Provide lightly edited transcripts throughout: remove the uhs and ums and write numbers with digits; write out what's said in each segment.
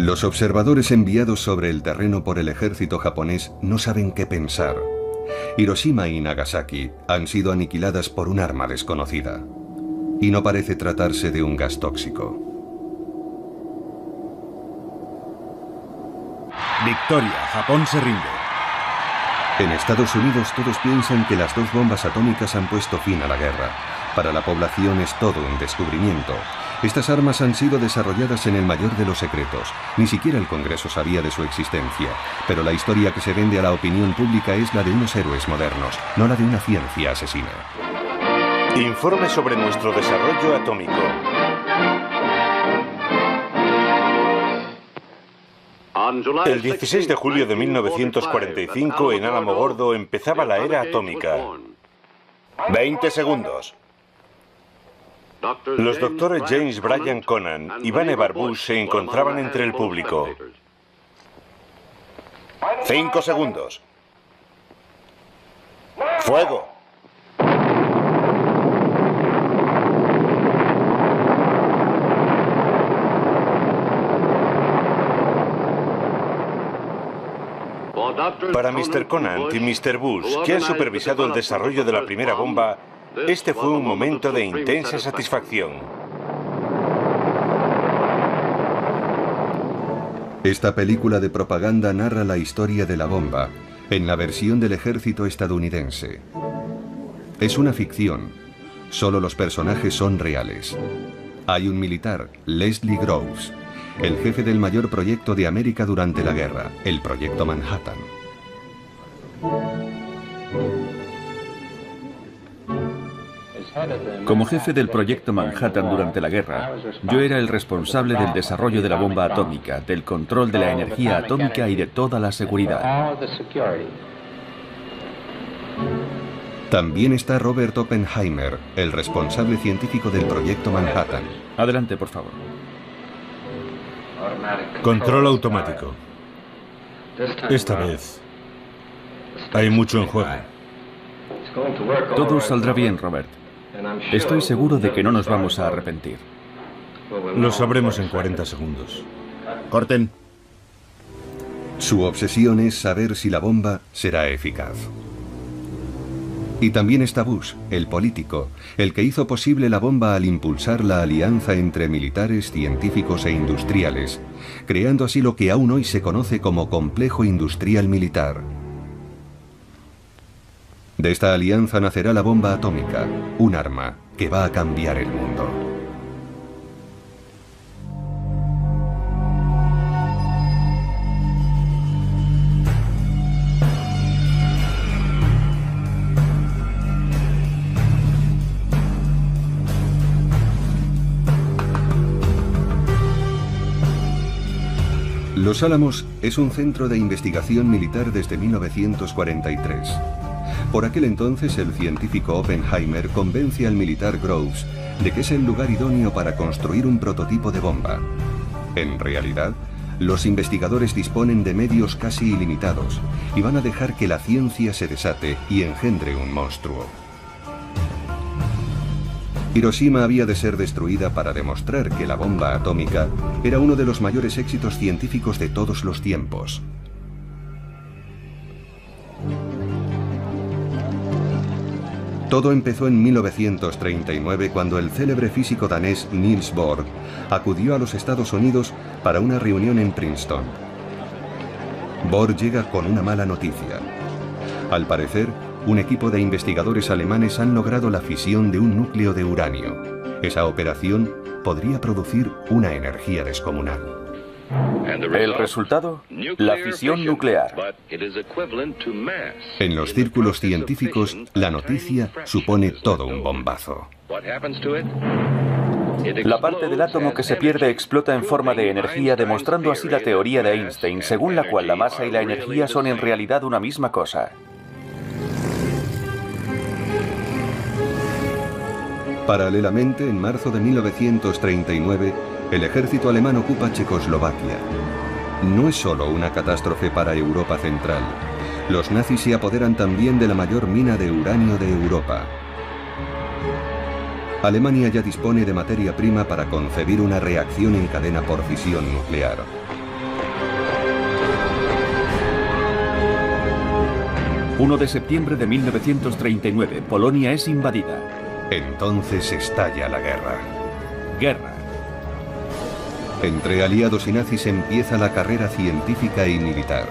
Los observadores enviados sobre el terreno por el ejército japonés no saben qué pensar. Hiroshima y Nagasaki han sido aniquiladas por un arma desconocida. Y no parece tratarse de un gas tóxico. Victoria, Japón se rinde. En Estados Unidos todos piensan que las 2 bombas atómicas han puesto fin a la guerra. Para la población es todo un descubrimiento. Estas armas han sido desarrolladas en el mayor de los secretos. Ni siquiera el Congreso sabía de su existencia. Pero la historia que se vende a la opinión pública es la de unos héroes modernos, no la de una ciencia asesina. Informe sobre nuestro desarrollo atómico. El 16 de julio de 1945 en Alamogordo empezaba la era atómica. 20 segundos. Los doctores James Bryan Conan y Vannevar Barbush se encontraban entre el público. 5 segundos. ¡Fuego! Para Mr. Conant y Mr. Bush, que han supervisado el desarrollo de la primera bomba, este fue un momento de intensa satisfacción. Esta película de propaganda narra la historia de la bomba, en la versión del ejército estadounidense. Es una ficción. Solo los personajes son reales. Hay un militar, Leslie Groves, el jefe del mayor proyecto de América durante la guerra, el Proyecto Manhattan. Como jefe del Proyecto Manhattan durante la guerra, yo era el responsable del desarrollo de la bomba atómica, del control de la energía atómica y de toda la seguridad. También está Robert Oppenheimer, el responsable científico del Proyecto Manhattan. Adelante, por favor. Control automático. Esta vez hay mucho en juego. Todo saldrá bien, Robert. Estoy seguro de que no nos vamos a arrepentir. Lo sabremos en 40 segundos. Corten. Su obsesión es saber si la bomba será eficaz. Y también está Bush, el político, el que hizo posible la bomba al impulsar la alianza entre militares, científicos e industriales, creando así lo que aún hoy se conoce como complejo industrial militar. De esta alianza nacerá la bomba atómica, un arma que va a cambiar el mundo. Los Álamos es un centro de investigación militar desde 1943. Por aquel entonces, el científico Oppenheimer convence al militar Groves de que es el lugar idóneo para construir un prototipo de bomba. En realidad, los investigadores disponen de medios casi ilimitados y van a dejar que la ciencia se desate y engendre un monstruo. Hiroshima había de ser destruida para demostrar que la bomba atómica era uno de los mayores éxitos científicos de todos los tiempos. Todo empezó en 1939 cuando el célebre físico danés Niels Bohr acudió a los Estados Unidos para una reunión en Princeton. Bohr llega con una mala noticia. Al parecer, un equipo de investigadores alemanes han logrado la fisión de un núcleo de uranio. Esa operación podría producir una energía descomunal. ¿El resultado? La fisión nuclear. En los círculos científicos, la noticia supone todo un bombazo. La parte del átomo que se pierde explota en forma de energía, demostrando así la teoría de Einstein, según la cual la masa y la energía son en realidad una misma cosa. Paralelamente, en marzo de 1939, el ejército alemán ocupa Checoslovaquia. No es solo una catástrofe para Europa Central. Los nazis se apoderan también de la mayor mina de uranio de Europa. Alemania ya dispone de materia prima para concebir una reacción en cadena por fisión nuclear. 1 de septiembre de 1939, Polonia es invadida. Entonces estalla la guerra. Guerra. Entre aliados y nazis empieza la carrera científica y militar.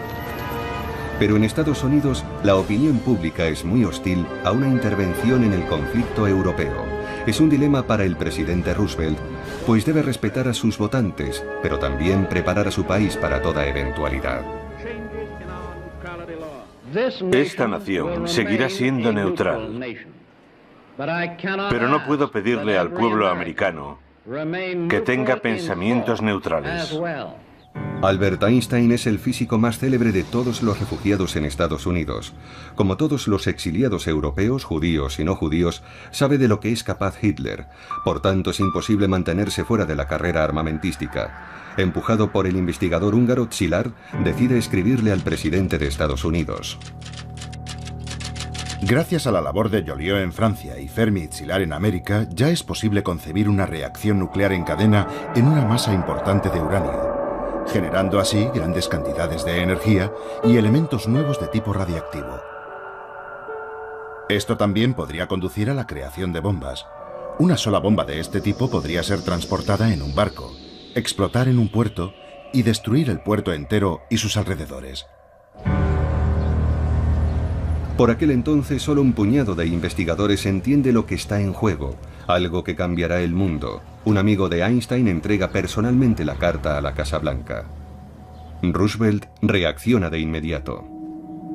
Pero en Estados Unidos, la opinión pública es muy hostil a una intervención en el conflicto europeo. Es un dilema para el presidente Roosevelt, pues debe respetar a sus votantes, pero también preparar a su país para toda eventualidad. Esta nación seguirá siendo neutral, pero no puedo pedirle al pueblo americano que tenga pensamientos neutrales. Albert Einstein es el físico más célebre de todos los refugiados en Estados Unidos. Como todos los exiliados europeos, judíos y no judíos, sabe de lo que es capaz Hitler. Por tanto, es imposible mantenerse fuera de la carrera armamentística. Empujado por el investigador húngaro Szilard, decide escribirle al presidente de Estados Unidos. Gracias a la labor de Joliot en Francia y Fermi y Szilard en América, ya es posible concebir una reacción nuclear en cadena en una masa importante de uranio, generando así grandes cantidades de energía y elementos nuevos de tipo radiactivo. Esto también podría conducir a la creación de bombas. Una sola bomba de este tipo podría ser transportada en un barco, explotar en un puerto y destruir el puerto entero y sus alrededores. Por aquel entonces, solo un puñado de investigadores entiende lo que está en juego, algo que cambiará el mundo. Un amigo de Einstein entrega personalmente la carta a la Casa Blanca. Roosevelt reacciona de inmediato.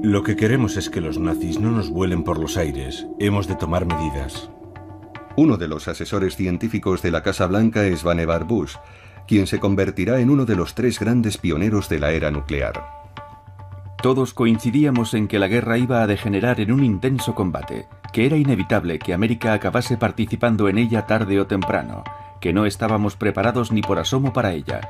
Lo que queremos es que los nazis no nos vuelen por los aires. Hemos de tomar medidas. Uno de los asesores científicos de la Casa Blanca es Vannevar Bush, quien se convertirá en uno de los 3 grandes pioneros de la era nuclear. Todos coincidíamos en que la guerra iba a degenerar en un intenso combate, que era inevitable que América acabase participando en ella tarde o temprano, que no estábamos preparados ni por asomo para ella,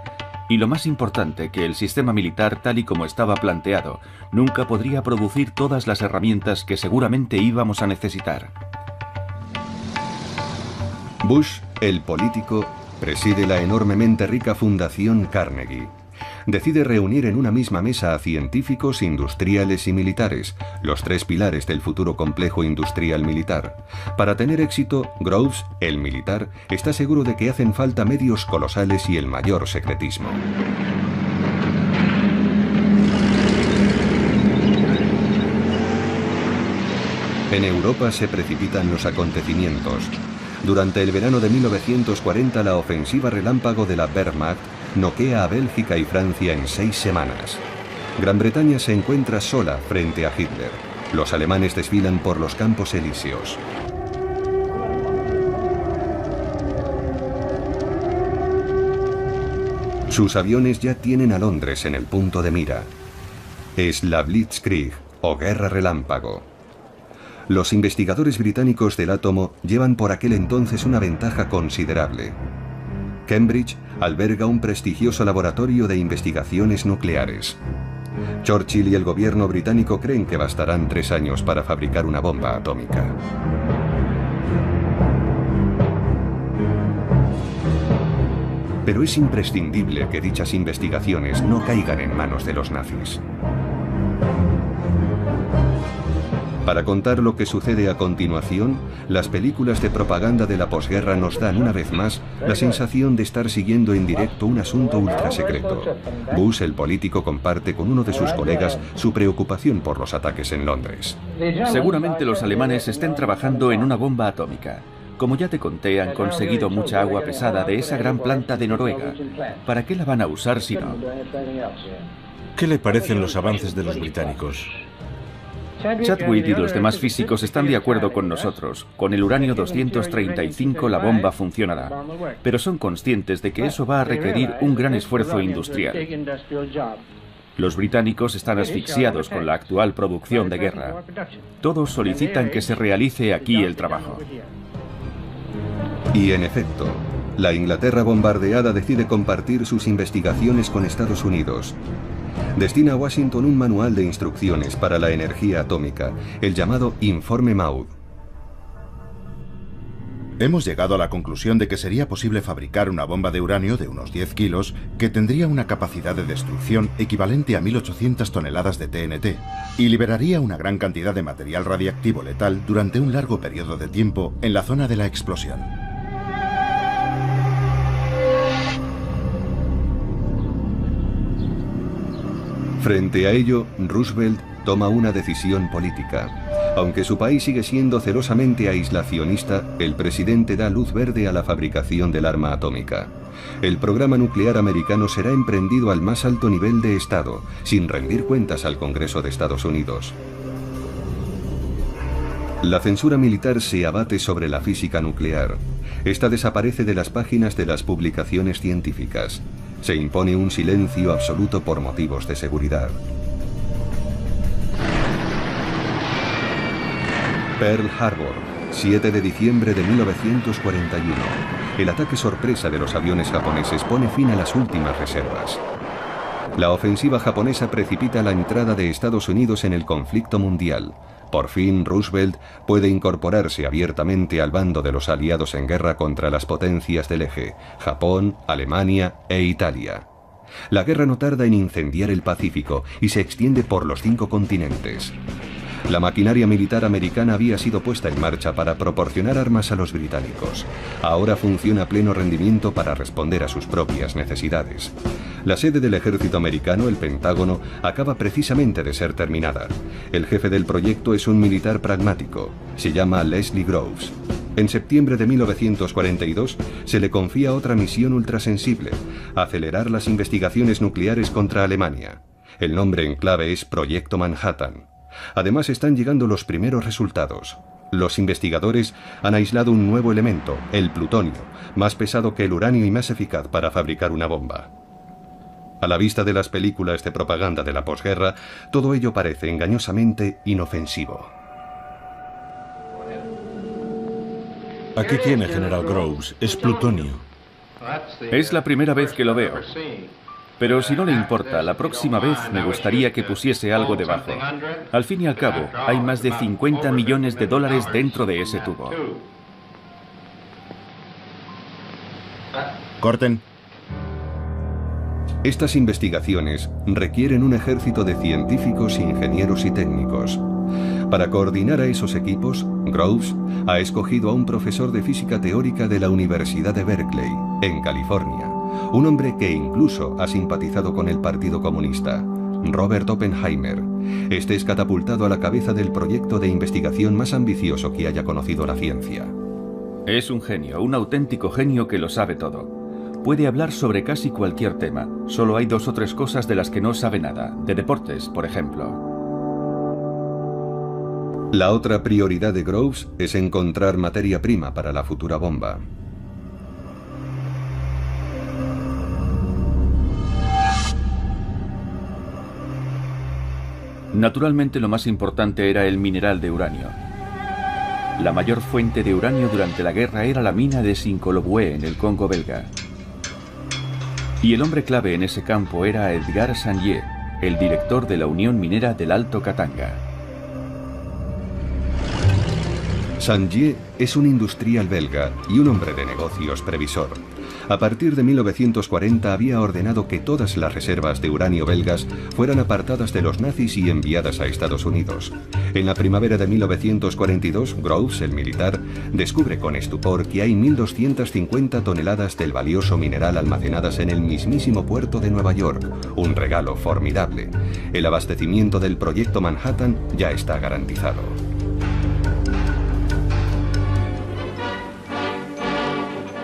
y lo más importante, que el sistema militar, tal y como estaba planteado, nunca podría producir todas las herramientas que seguramente íbamos a necesitar. Bush, el político, preside la enormemente rica Fundación Carnegie. Decide reunir en una misma mesa a científicos, industriales y militares, los 3 pilares del futuro complejo industrial militar. Para tener éxito, Groves, el militar, está seguro de que hacen falta medios colosales y el mayor secretismo. En Europa se precipitan los acontecimientos. Durante el verano de 1940, la ofensiva relámpago de la Wehrmacht noquea a Bélgica y Francia en 6 semanas. Gran Bretaña se encuentra sola frente a Hitler. Los alemanes desfilan por los Campos Elíseos. Sus aviones ya tienen a Londres en el punto de mira. Es la Blitzkrieg, o Guerra Relámpago. Los investigadores británicos del átomo llevan por aquel entonces una ventaja considerable. Cambridge alberga un prestigioso laboratorio de investigaciones nucleares. Churchill y el gobierno británico creen que bastarán 3 años para fabricar una bomba atómica. Pero es imprescindible que dichas investigaciones no caigan en manos de los nazis. Para contar lo que sucede a continuación, las películas de propaganda de la posguerra nos dan una vez más la sensación de estar siguiendo en directo un asunto ultrasecreto. Bush, el político, comparte con uno de sus colegas su preocupación por los ataques en Londres. Seguramente los alemanes estén trabajando en una bomba atómica. Como ya te conté, han conseguido mucha agua pesada de esa gran planta de Noruega. ¿Para qué la van a usar si no? ¿Qué le parecen los avances de los británicos? Chadwick y los demás físicos están de acuerdo con nosotros. Con el uranio 235 la bomba funcionará. Pero son conscientes de que eso va a requerir un gran esfuerzo industrial. Los británicos están asfixiados con la actual producción de guerra. Todos solicitan que se realice aquí el trabajo. Y en efecto, la Inglaterra bombardeada decide compartir sus investigaciones con Estados Unidos. Destina a Washington un manual de instrucciones para la energía atómica, el llamado Informe Maud. Hemos llegado a la conclusión de que sería posible fabricar una bomba de uranio de unos 10 kilos que tendría una capacidad de destrucción equivalente a 1.800 toneladas de TNT y liberaría una gran cantidad de material radiactivo letal durante un largo periodo de tiempo en la zona de la explosión. Frente a ello, Roosevelt toma una decisión política. Aunque su país sigue siendo celosamente aislacionista, el presidente da luz verde a la fabricación del arma atómica. El programa nuclear americano será emprendido al más alto nivel de Estado, sin rendir cuentas al Congreso de Estados Unidos. La censura militar se abate sobre la física nuclear. Esta desaparece de las páginas de las publicaciones científicas. Se impone un silencio absoluto por motivos de seguridad. Pearl Harbor, 7 de diciembre de 1941. El ataque sorpresa de los aviones japoneses pone fin a las últimas reservas. La ofensiva japonesa precipita la entrada de Estados Unidos en el conflicto mundial. Por fin, Roosevelt puede incorporarse abiertamente al bando de los aliados en guerra contra las potencias del eje, Japón, Alemania e Italia. La guerra no tarda en incendiar el Pacífico y se extiende por los 5 continentes. La maquinaria militar americana había sido puesta en marcha para proporcionar armas a los británicos. Ahora funciona a pleno rendimiento para responder a sus propias necesidades. La sede del ejército americano, el Pentágono, acaba precisamente de ser terminada. El jefe del proyecto es un militar pragmático. Se llama Leslie Groves. En septiembre de 1942 se le confía otra misión ultrasensible: acelerar las investigaciones nucleares contra Alemania. El nombre en clave es Proyecto Manhattan. Además, están llegando los primeros resultados. Los investigadores han aislado un nuevo elemento, el plutonio, más pesado que el uranio y más eficaz para fabricar una bomba. A la vista de las películas de propaganda de la posguerra, todo ello parece engañosamente inofensivo. Aquí tiene, General Groves, es plutonio. Es la primera vez que lo veo. Pero si no le importa, la próxima vez me gustaría que pusiese algo debajo. Al fin y al cabo, hay más de 50 millones de dólares dentro de ese tubo. Corten. Estas investigaciones requieren un ejército de científicos, ingenieros y técnicos. Para coordinar a esos equipos, Groves ha escogido a un profesor de física teórica de la Universidad de Berkeley, en California. Un hombre que incluso ha simpatizado con el Partido Comunista, Robert Oppenheimer. Este es catapultado a la cabeza del proyecto de investigación más ambicioso que haya conocido la ciencia. Es un genio, un auténtico genio que lo sabe todo. Puede hablar sobre casi cualquier tema. Solo hay 2 o 3 cosas de las que no sabe nada. De deportes, por ejemplo. La otra prioridad de Groves es encontrar materia prima para la futura bomba. Naturalmente, lo más importante era el mineral de uranio. La mayor fuente de uranio durante la guerra era la mina de Sinkolobué, en el Congo belga. Y el hombre clave en ese campo era Edgar Sandié, el director de la Unión Minera del Alto Katanga. Sandié es un industrial belga y un hombre de negocios previsor. A partir de 1940 había ordenado que todas las reservas de uranio belgas fueran apartadas de los nazis y enviadas a Estados Unidos. En la primavera de 1942, Groves, el militar, descubre con estupor que hay 1.250 toneladas del valioso mineral almacenadas en el mismísimo puerto de Nueva York, un regalo formidable. El abastecimiento del proyecto Manhattan ya está garantizado.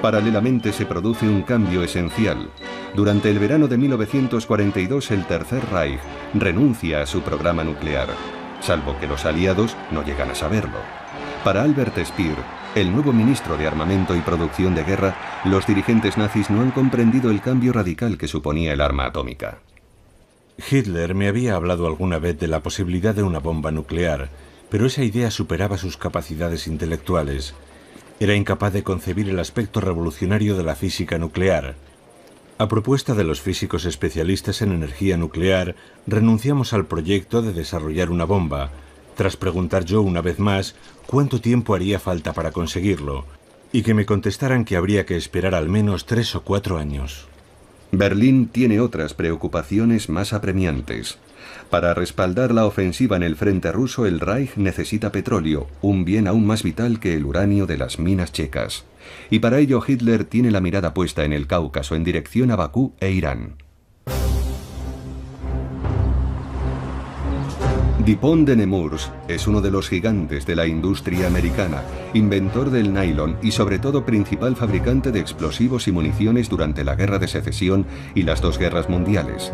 Paralelamente se produce un cambio esencial. Durante el verano de 1942 el Tercer Reich renuncia a su programa nuclear, salvo que los aliados no llegan a saberlo. Para Albert Speer, el nuevo ministro de Armamento y Producción de Guerra, los dirigentes nazis no han comprendido el cambio radical que suponía el arma atómica. Hitler me había hablado alguna vez de la posibilidad de una bomba nuclear, pero esa idea superaba sus capacidades intelectuales. Era incapaz de concebir el aspecto revolucionario de la física nuclear. A propuesta de los físicos especialistas en energía nuclear, renunciamos al proyecto de desarrollar una bomba, tras preguntar yo una vez más cuánto tiempo haría falta para conseguirlo. Y que me contestaran que habría que esperar al menos 3 o 4 años. Berlín tiene otras preocupaciones más apremiantes. Para respaldar la ofensiva en el frente ruso, el Reich necesita petróleo, un bien aún más vital que el uranio de las minas checas. Y para ello Hitler tiene la mirada puesta en el Cáucaso, en dirección a Bakú e Irán. Dupont de Nemours es uno de los gigantes de la industria americana, inventor del nylon y sobre todo principal fabricante de explosivos y municiones durante la Guerra de Secesión y las 2 guerras mundiales.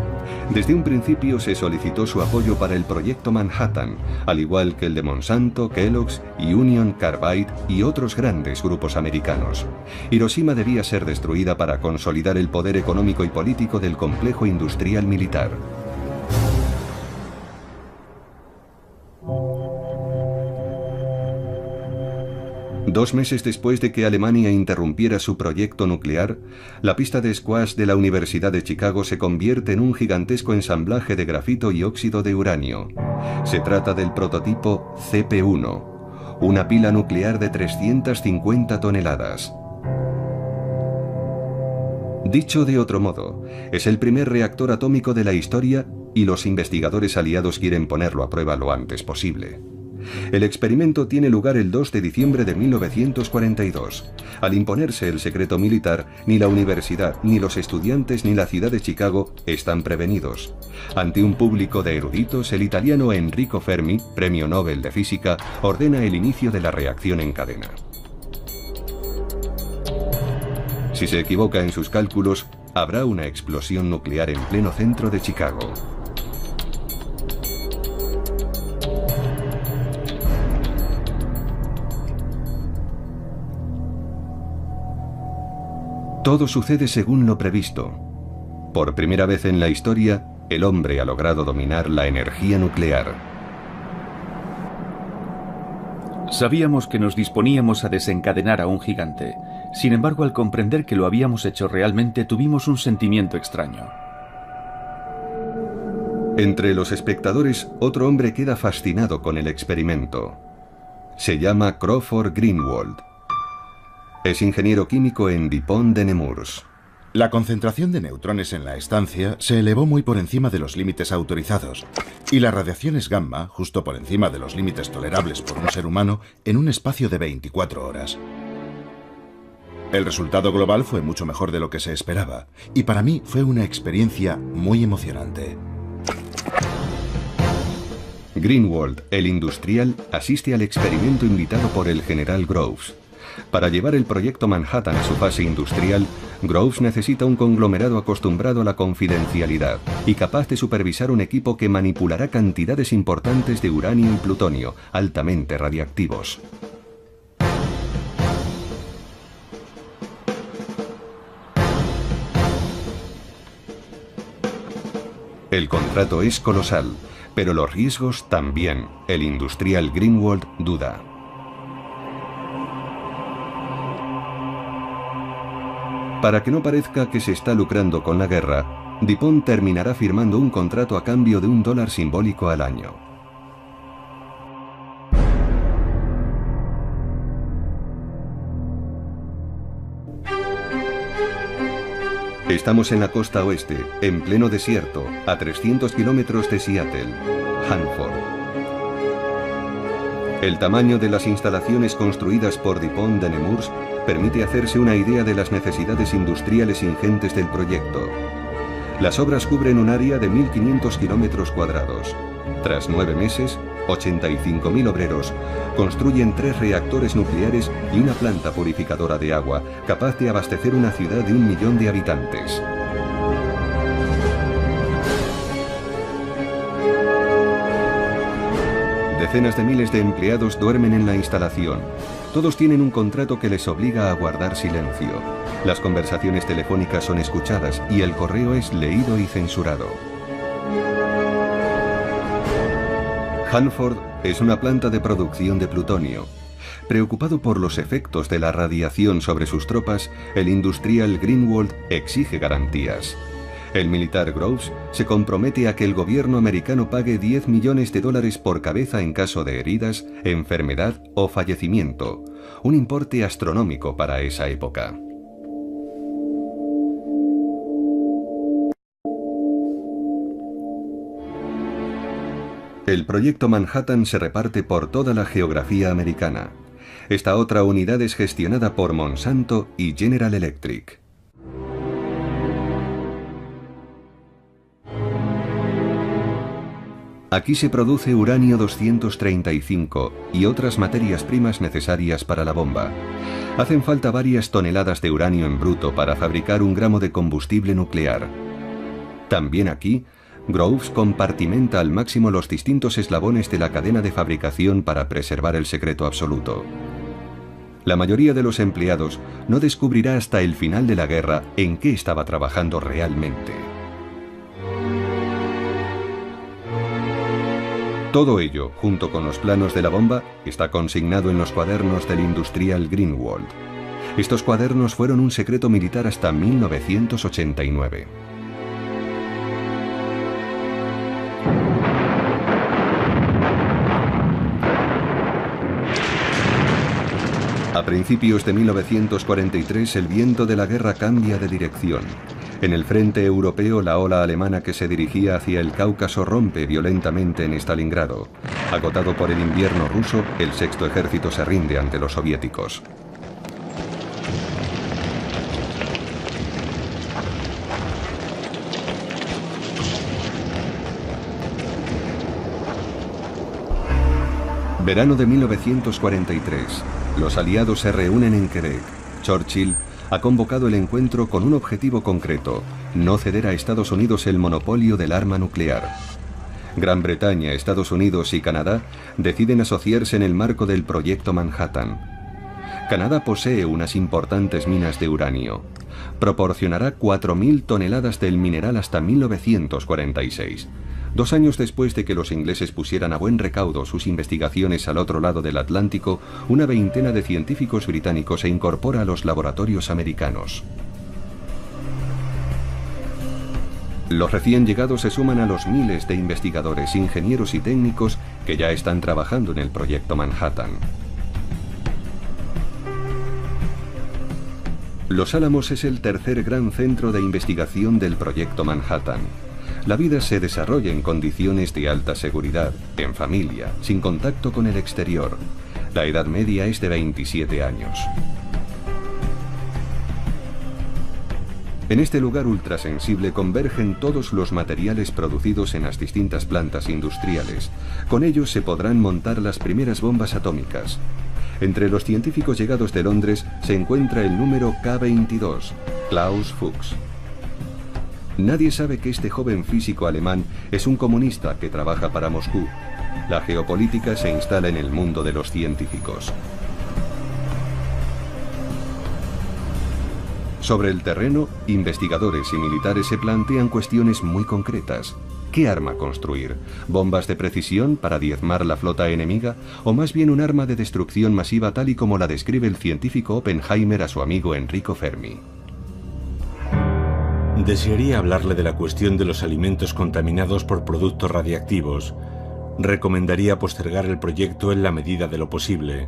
Desde un principio se solicitó su apoyo para el proyecto Manhattan, al igual que el de Monsanto, Kellogg's y Union Carbide y otros grandes grupos americanos. Hiroshima debía ser destruida para consolidar el poder económico y político del complejo industrial militar. Dos meses después de que Alemania interrumpiera su proyecto nuclear, la pista de squash de la Universidad de Chicago se convierte en un gigantesco ensamblaje de grafito y óxido de uranio. Se trata del prototipo CP-1, una pila nuclear de 350 toneladas. Dicho de otro modo, es el primer reactor atómico de la historia y los investigadores aliados quieren ponerlo a prueba lo antes posible. El experimento tiene lugar el 2 de diciembre de 1942. Al imponerse el secreto militar, ni la universidad, ni los estudiantes, ni la ciudad de Chicago están prevenidos. Ante un público de eruditos, el italiano Enrico Fermi, premio Nobel de Física, ordena el inicio de la reacción en cadena. Si se equivoca en sus cálculos, habrá una explosión nuclear en pleno centro de Chicago. Todo sucede según lo previsto. Por primera vez en la historia, el hombre ha logrado dominar la energía nuclear. Sabíamos que nos disponíamos a desencadenar a un gigante. Sin embargo, al comprender que lo habíamos hecho realmente, tuvimos un sentimiento extraño. Entre los espectadores, otro hombre queda fascinado con el experimento. Se llama Crawford Greenwald. Es ingeniero químico en Dupont de Nemours. La concentración de neutrones en la estancia se elevó muy por encima de los límites autorizados y las radiaciones gamma justo por encima de los límites tolerables por un ser humano en un espacio de 24 horas. El resultado global fue mucho mejor de lo que se esperaba y para mí fue una experiencia muy emocionante. Greenwald, el industrial, asiste al experimento invitado por el general Groves. Para llevar el proyecto Manhattan a su fase industrial, Groves necesita un conglomerado acostumbrado a la confidencialidad y capaz de supervisar un equipo que manipulará cantidades importantes de uranio y plutonio, altamente radiactivos. El contrato es colosal, pero los riesgos también. El industrial Greenwald duda. Para que no parezca que se está lucrando con la guerra, Dupont terminará firmando un contrato a cambio de $1 simbólico al año. Estamos en la costa oeste, en pleno desierto, a 300 kilómetros de Seattle, Hanford. El tamaño de las instalaciones construidas por Dupont de Nemours permite hacerse una idea de las necesidades industriales ingentes del proyecto. Las obras cubren un área de 1.500 kilómetros cuadrados. Tras 9 meses, 85.000 obreros construyen 3 reactores nucleares y una planta purificadora de agua capaz de abastecer una ciudad de 1 millón de habitantes. Decenas de miles de empleados duermen en la instalación. Todos tienen un contrato que les obliga a guardar silencio. Las conversaciones telefónicas son escuchadas y el correo es leído y censurado. Hanford es una planta de producción de plutonio. Preocupado por los efectos de la radiación sobre sus tropas, el industrial Greenwald exige garantías. El militar Groves se compromete a que el gobierno americano pague $10 millones por cabeza en caso de heridas, enfermedad o fallecimiento, un importe astronómico para esa época. El proyecto Manhattan se reparte por toda la geografía americana. Esta otra unidad es gestionada por Monsanto y General Electric. Aquí se produce uranio 235 y otras materias primas necesarias para la bomba. Hacen falta varias toneladas de uranio en bruto para fabricar 1 gramo de combustible nuclear. También aquí, Groves compartimenta al máximo los distintos eslabones de la cadena de fabricación para preservar el secreto absoluto. La mayoría de los empleados no descubrirá hasta el final de la guerra en qué estaba trabajando realmente. Todo ello, junto con los planos de la bomba, está consignado en los cuadernos del industrial Greenwald. Estos cuadernos fueron un secreto militar hasta 1989. A principios de 1943 el viento de la guerra cambia de dirección. En el frente europeo la ola alemana que se dirigía hacia el Cáucaso rompe violentamente en Stalingrado. Agotado por el invierno ruso, el Sexto Ejército se rinde ante los soviéticos. Verano de 1943. Los aliados se reúnen en Quebec. Churchill ha convocado el encuentro con un objetivo concreto: no ceder a Estados Unidos el monopolio del arma nuclear. Gran Bretaña, Estados Unidos y Canadá deciden asociarse en el marco del proyecto Manhattan. Canadá posee unas importantes minas de uranio. Proporcionará 4.000 toneladas del mineral hasta 1946. 2 años después de que los ingleses pusieran a buen recaudo sus investigaciones al otro lado del Atlántico, una veintena de científicos británicos se incorpora a los laboratorios americanos. Los recién llegados se suman a los miles de investigadores, ingenieros y técnicos que ya están trabajando en el proyecto Manhattan. Los Álamos es el tercer gran centro de investigación del proyecto Manhattan. La vida se desarrolla en condiciones de alta seguridad, en familia, sin contacto con el exterior. La edad media es de 27 años. En este lugar ultrasensible convergen todos los materiales producidos en las distintas plantas industriales. Con ellos se podrán montar las primeras bombas atómicas. Entre los científicos llegados de Londres se encuentra el número K22, Klaus Fuchs. Nadie sabe que este joven físico alemán es un comunista que trabaja para Moscú. La geopolítica se instala en el mundo de los científicos. Sobre el terreno, investigadores y militares se plantean cuestiones muy concretas. ¿Qué arma construir? ¿Bombas de precisión para diezmar la flota enemiga? ¿O más bien un arma de destrucción masiva tal y como la describe el científico Oppenheimer a su amigo Enrico Fermi? Desearía hablarle de la cuestión de los alimentos contaminados por productos radiactivos. Recomendaría postergar el proyecto en la medida de lo posible.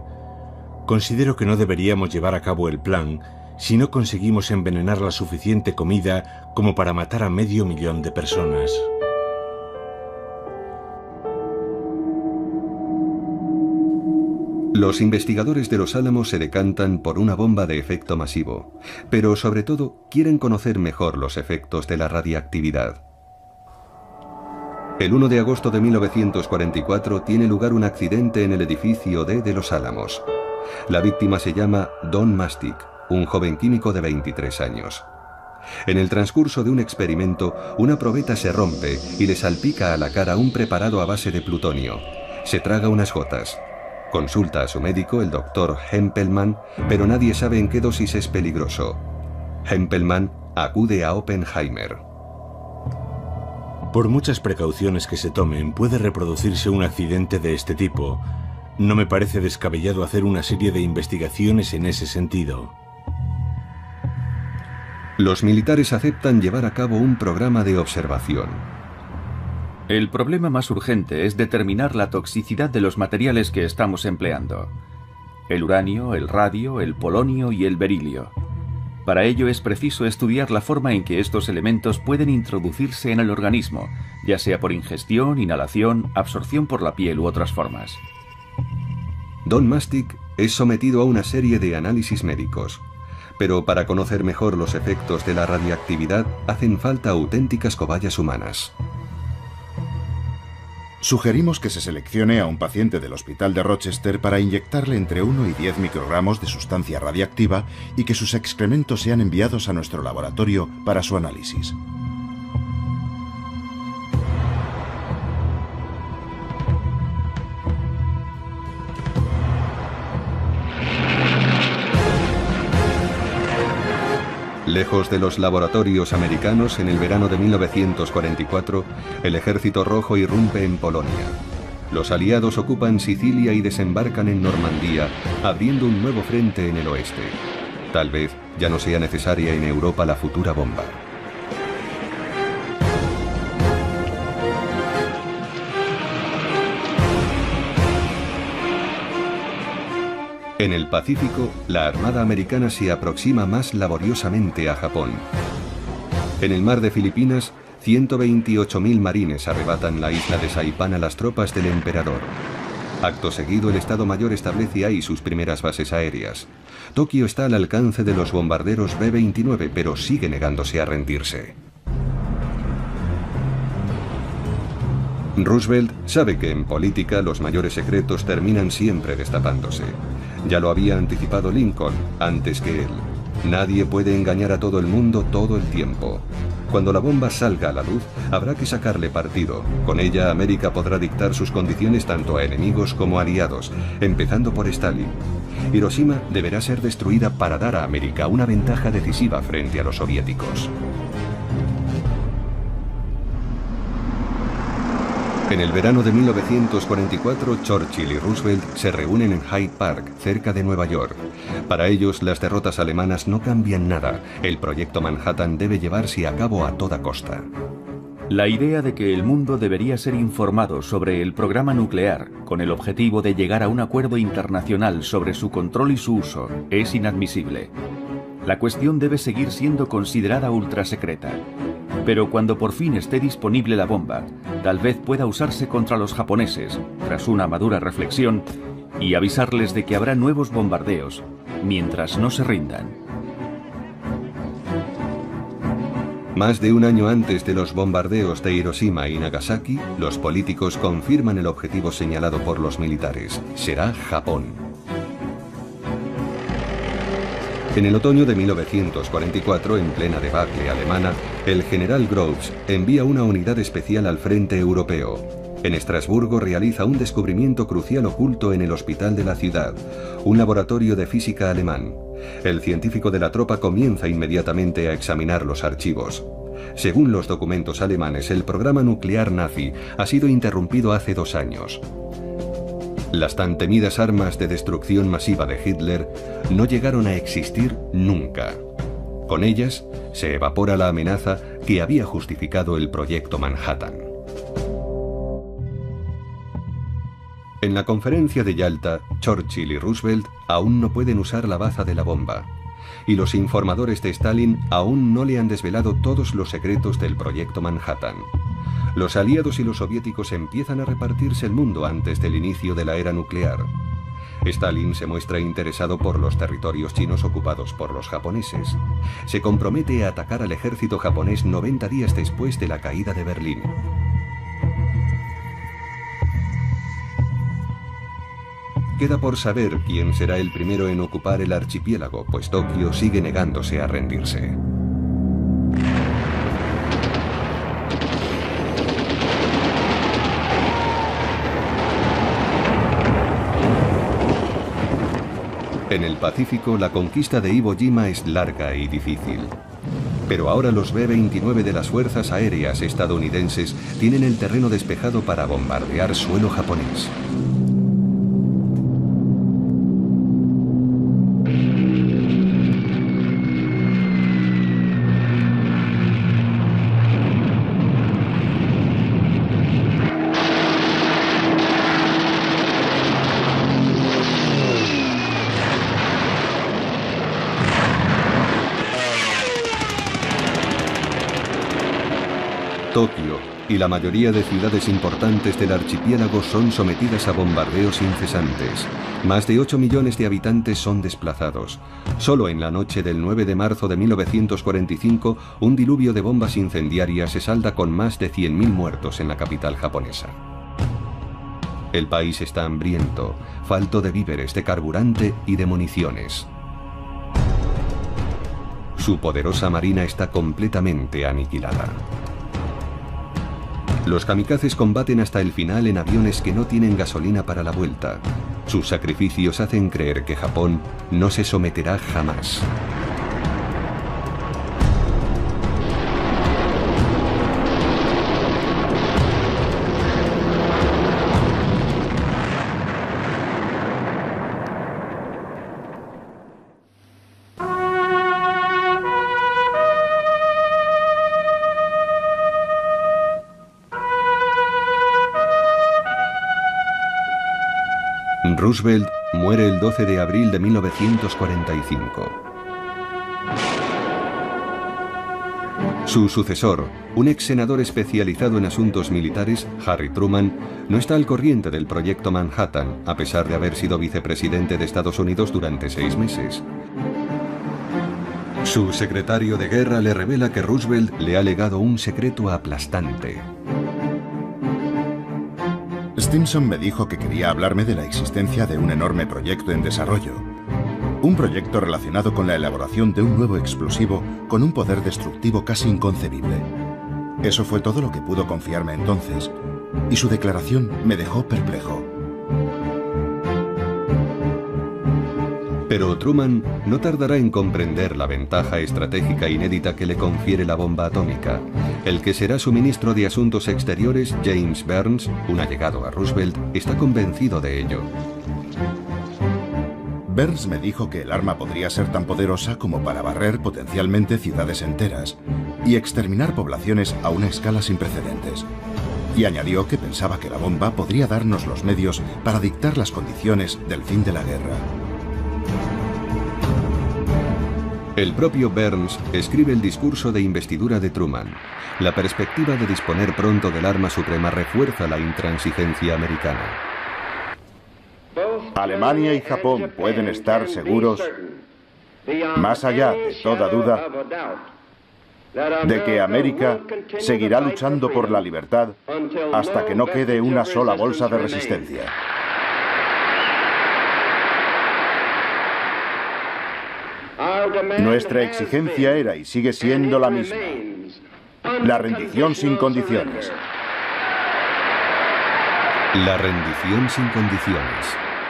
Considero que no deberíamos llevar a cabo el plan si no conseguimos envenenar la suficiente comida como para matar a 500.000 de personas. Los investigadores de Los Álamos se decantan por una bomba de efecto masivo, pero sobre todo quieren conocer mejor los efectos de la radiactividad. El 1 de agosto de 1944 tiene lugar un accidente en el edificio D de Los Álamos. La víctima se llama Don Mastic, un joven químico de 23 años. En el transcurso de un experimento, una probeta se rompe y le salpica a la cara un preparado a base de plutonio. Se traga unas gotas. Consulta a su médico, el doctor Hempelmann, pero nadie sabe en qué dosis es peligroso. Hempelmann acude a Oppenheimer. Por muchas precauciones que se tomen, puede reproducirse un accidente de este tipo. No me parece descabellado hacer una serie de investigaciones en ese sentido. Los militares aceptan llevar a cabo un programa de observación. El problema más urgente es determinar la toxicidad de los materiales que estamos empleando. El uranio, el radio, el polonio y el berilio. Para ello es preciso estudiar la forma en que estos elementos pueden introducirse en el organismo, ya sea por ingestión, inhalación, absorción por la piel u otras formas. Don Mastic es sometido a una serie de análisis médicos. Pero para conocer mejor los efectos de la radiactividad hacen falta auténticas cobayas humanas. Sugerimos que se seleccione a un paciente del hospital de Rochester para inyectarle entre 1 y 10 microgramos de sustancia radiactiva y que sus excrementos sean enviados a nuestro laboratorio para su análisis. Lejos de los laboratorios americanos, en el verano de 1944, el Ejército Rojo irrumpe en Polonia. Los aliados ocupan Sicilia y desembarcan en Normandía, abriendo un nuevo frente en el oeste. Tal vez ya no sea necesaria en Europa la futura bomba. En el Pacífico, la Armada americana se aproxima más laboriosamente a Japón. En el mar de Filipinas, 128.000 marines arrebatan la isla de Saipán a las tropas del emperador. Acto seguido, el Estado Mayor establece ahí sus primeras bases aéreas. Tokio está al alcance de los bombarderos B-29, pero sigue negándose a rendirse. Roosevelt sabe que en política los mayores secretos terminan siempre destapándose. Ya lo había anticipado Lincoln antes que él. Nadie puede engañar a todo el mundo todo el tiempo. Cuando la bomba salga a la luz, habrá que sacarle partido. Con ella, América podrá dictar sus condiciones tanto a enemigos como a aliados, empezando por Stalin. Hiroshima deberá ser destruida para dar a América una ventaja decisiva frente a los soviéticos. En el verano de 1944, Churchill y Roosevelt se reúnen en Hyde Park, cerca de Nueva York. Para ellos, las derrotas alemanas no cambian nada. El proyecto Manhattan debe llevarse a cabo a toda costa. La idea de que el mundo debería ser informado sobre el programa nuclear con el objetivo de llegar a un acuerdo internacional sobre su control y su uso es inadmisible. La cuestión debe seguir siendo considerada ultrasecreta. Pero cuando por fin esté disponible la bomba, tal vez pueda usarse contra los japoneses, tras una madura reflexión, y avisarles de que habrá nuevos bombardeos, mientras no se rindan. Más de un año antes de los bombardeos de Hiroshima y Nagasaki, los políticos confirman el objetivo señalado por los militares. Será Japón. En el otoño de 1944, en plena debacle alemana, el general Groves envía una unidad especial al frente europeo. En Estrasburgo realiza un descubrimiento crucial oculto en el hospital de la ciudad, un laboratorio de física alemán. El científico de la tropa comienza inmediatamente a examinar los archivos. Según los documentos alemanes, el programa nuclear nazi ha sido interrumpido hace 2 años. Las tan temidas armas de destrucción masiva de Hitler no llegaron a existir nunca. Con ellas se evapora la amenaza que había justificado el proyecto Manhattan. En la conferencia de Yalta, Churchill y Roosevelt aún no pueden usar la baza de la bomba, y los informadores de Stalin aún no le han desvelado todos los secretos del proyecto Manhattan. Los aliados y los soviéticos empiezan a repartirse el mundo antes del inicio de la era nuclear. Stalin se muestra interesado por los territorios chinos ocupados por los japoneses. Se compromete a atacar al ejército japonés 90 días después de la caída de Berlín. Queda por saber quién será el primero en ocupar el archipiélago, pues Tokio sigue negándose a rendirse. En el Pacífico, la conquista de Iwo Jima es larga y difícil. Pero ahora los B-29 de las fuerzas aéreas estadounidenses tienen el terreno despejado para bombardear suelo japonés. Tokio y la mayoría de ciudades importantes del archipiélago son sometidas a bombardeos incesantes. Más de 8 millones de habitantes son desplazados. Solo en la noche del 9 de marzo de 1945, un diluvio de bombas incendiarias se salda con más de 100.000 muertos en la capital japonesa. El país está hambriento, falto de víveres, de carburante y de municiones. Su poderosa marina está completamente aniquilada. Los kamikazes combaten hasta el final en aviones que no tienen gasolina para la vuelta. Sus sacrificios hacen creer que Japón no se someterá jamás. Roosevelt muere el 12 de abril de 1945. Su sucesor, un ex senador especializado en asuntos militares, Harry Truman, no está al corriente del proyecto Manhattan, a pesar de haber sido vicepresidente de Estados Unidos durante 6 meses. Su secretario de guerra le revela que Roosevelt le ha legado un secreto aplastante. Stimson me dijo que quería hablarme de la existencia de un enorme proyecto en desarrollo. Un proyecto relacionado con la elaboración de un nuevo explosivo con un poder destructivo casi inconcebible. Eso fue todo lo que pudo confiarme entonces, y su declaración me dejó perplejo. Pero Truman no tardará en comprender la ventaja estratégica inédita que le confiere la bomba atómica. El que será su ministro de Asuntos Exteriores, James Burns, un allegado a Roosevelt, está convencido de ello. Burns me dijo que el arma podría ser tan poderosa como para barrer potencialmente ciudades enteras y exterminar poblaciones a una escala sin precedentes. Y añadió que pensaba que la bomba podría darnos los medios para dictar las condiciones del fin de la guerra. El propio Burns escribe el discurso de investidura de Truman. La perspectiva de disponer pronto del arma suprema refuerza la intransigencia americana. Alemania y Japón pueden estar seguros, más allá de toda duda, de que América seguirá luchando por la libertad hasta que no quede una sola bolsa de resistencia. Nuestra exigencia era y sigue siendo la misma: la rendición sin condiciones. La rendición sin condiciones.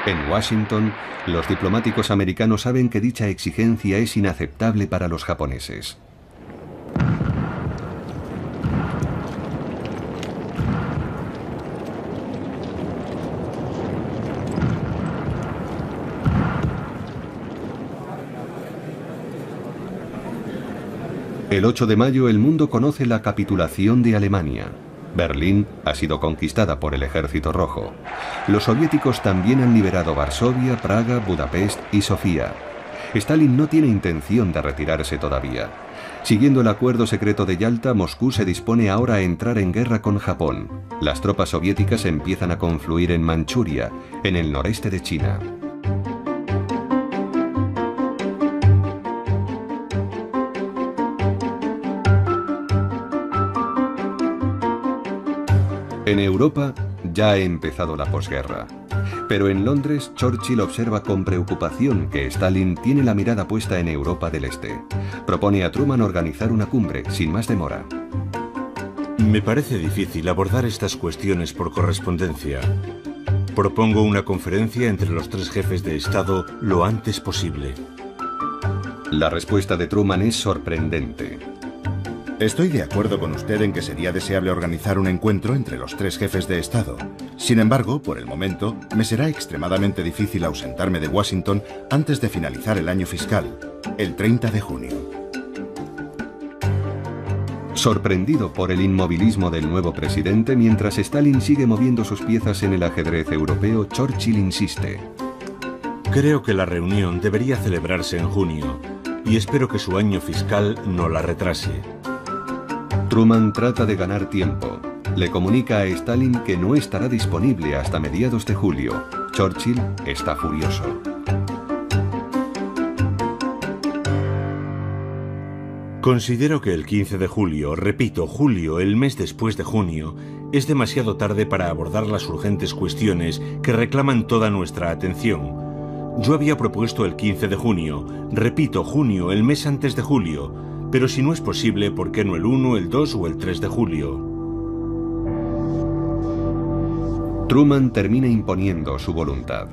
En Washington, los diplomáticos americanos saben que dicha exigencia es inaceptable para los japoneses. El 8 de mayo el mundo conoce la capitulación de Alemania. Berlín ha sido conquistada por el Ejército Rojo. Los soviéticos también han liberado Varsovia, Praga, Budapest y Sofía. Stalin no tiene intención de retirarse todavía. Siguiendo el acuerdo secreto de Yalta, Moscú se dispone ahora a entrar en guerra con Japón. Las tropas soviéticas empiezan a confluir en Manchuria, en el noreste de China. En Europa ya ha empezado la posguerra. Pero en Londres, Churchill observa con preocupación que Stalin tiene la mirada puesta en Europa del Este. Propone a Truman organizar una cumbre, sin más demora. Me parece difícil abordar estas cuestiones por correspondencia. Propongo una conferencia entre los 3 jefes de Estado lo antes posible. La respuesta de Truman es sorprendente. Estoy de acuerdo con usted en que sería deseable organizar un encuentro entre los 3 jefes de Estado. Sin embargo, por el momento, me será extremadamente difícil ausentarme de Washington antes de finalizar el año fiscal, el 30 de junio. Sorprendido por el inmovilismo del nuevo presidente, mientras Stalin sigue moviendo sus piezas en el ajedrez europeo, Churchill insiste. Creo que la reunión debería celebrarse en junio y espero que su año fiscal no la retrase. Truman trata de ganar tiempo. Le comunica a Stalin que no estará disponible hasta mediados de julio. Churchill está furioso. Considero que el 15 de julio, repito, julio, el mes después de junio, es demasiado tarde para abordar las urgentes cuestiones que reclaman toda nuestra atención. Yo había propuesto el 15 de junio, repito, junio, el mes antes de julio, pero si no es posible, ¿por qué no el 1, el 2 o el 3 de julio? Truman termina imponiendo su voluntad.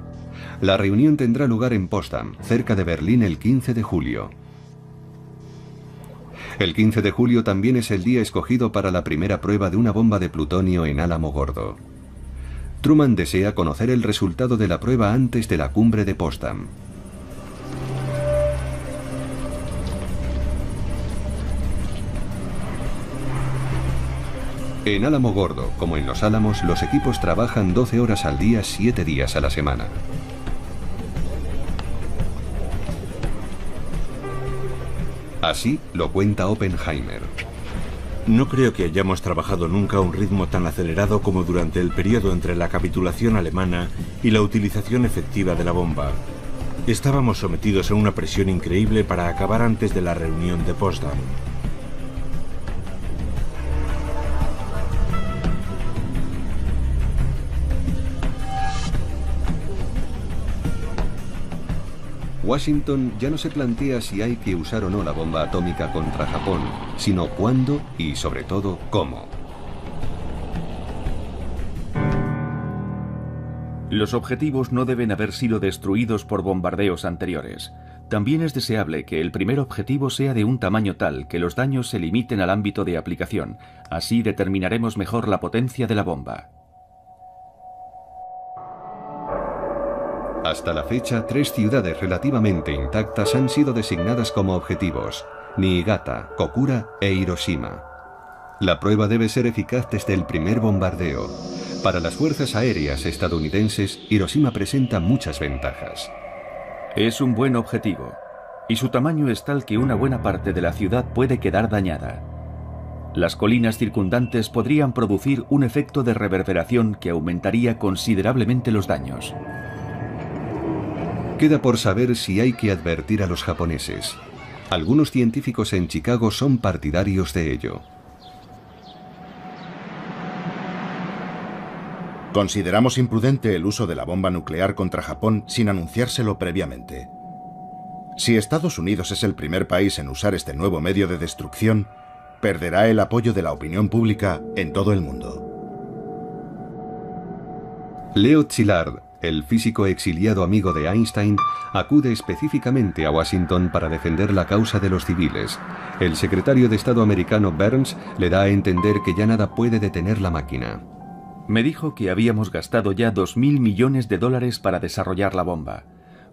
La reunión tendrá lugar en Potsdam, cerca de Berlín, el 15 de julio. El 15 de julio también es el día escogido para la primera prueba de una bomba de plutonio en Álamo Gordo. Truman desea conocer el resultado de la prueba antes de la cumbre de Potsdam. En Álamo Gordo, como en Los Álamos, los equipos trabajan 12 horas al día, 7 días a la semana. Así lo cuenta Oppenheimer. No creo que hayamos trabajado nunca a un ritmo tan acelerado como durante el periodo entre la capitulación alemana y la utilización efectiva de la bomba. Estábamos sometidos a una presión increíble para acabar antes de la reunión de Potsdam. Washington ya no se plantea si hay que usar o no la bomba atómica contra Japón, sino cuándo y, sobre todo, cómo. Los objetivos no deben haber sido destruidos por bombardeos anteriores. También es deseable que el primer objetivo sea de un tamaño tal que los daños se limiten al ámbito de aplicación. Así determinaremos mejor la potencia de la bomba. Hasta la fecha, 3 ciudades relativamente intactas han sido designadas como objetivos: Niigata, Kokura e Hiroshima. La prueba debe ser eficaz desde el primer bombardeo. Para las fuerzas aéreas estadounidenses, Hiroshima presenta muchas ventajas. Es un buen objetivo, y su tamaño es tal que una buena parte de la ciudad puede quedar dañada. Las colinas circundantes podrían producir un efecto de reverberación que aumentaría considerablemente los daños. Queda por saber si hay que advertir a los japoneses. Algunos científicos en Chicago son partidarios de ello. Consideramos imprudente el uso de la bomba nuclear contra Japón sin anunciárselo previamente. Si Estados Unidos es el primer país en usar este nuevo medio de destrucción, perderá el apoyo de la opinión pública en todo el mundo. Leo Szilard, el físico exiliado amigo de Einstein, acude específicamente a Washington para defender la causa de los civiles. El secretario de Estado americano Burns le da a entender que ya nada puede detener la máquina. Me dijo que habíamos gastado ya $2.000 millones para desarrollar la bomba.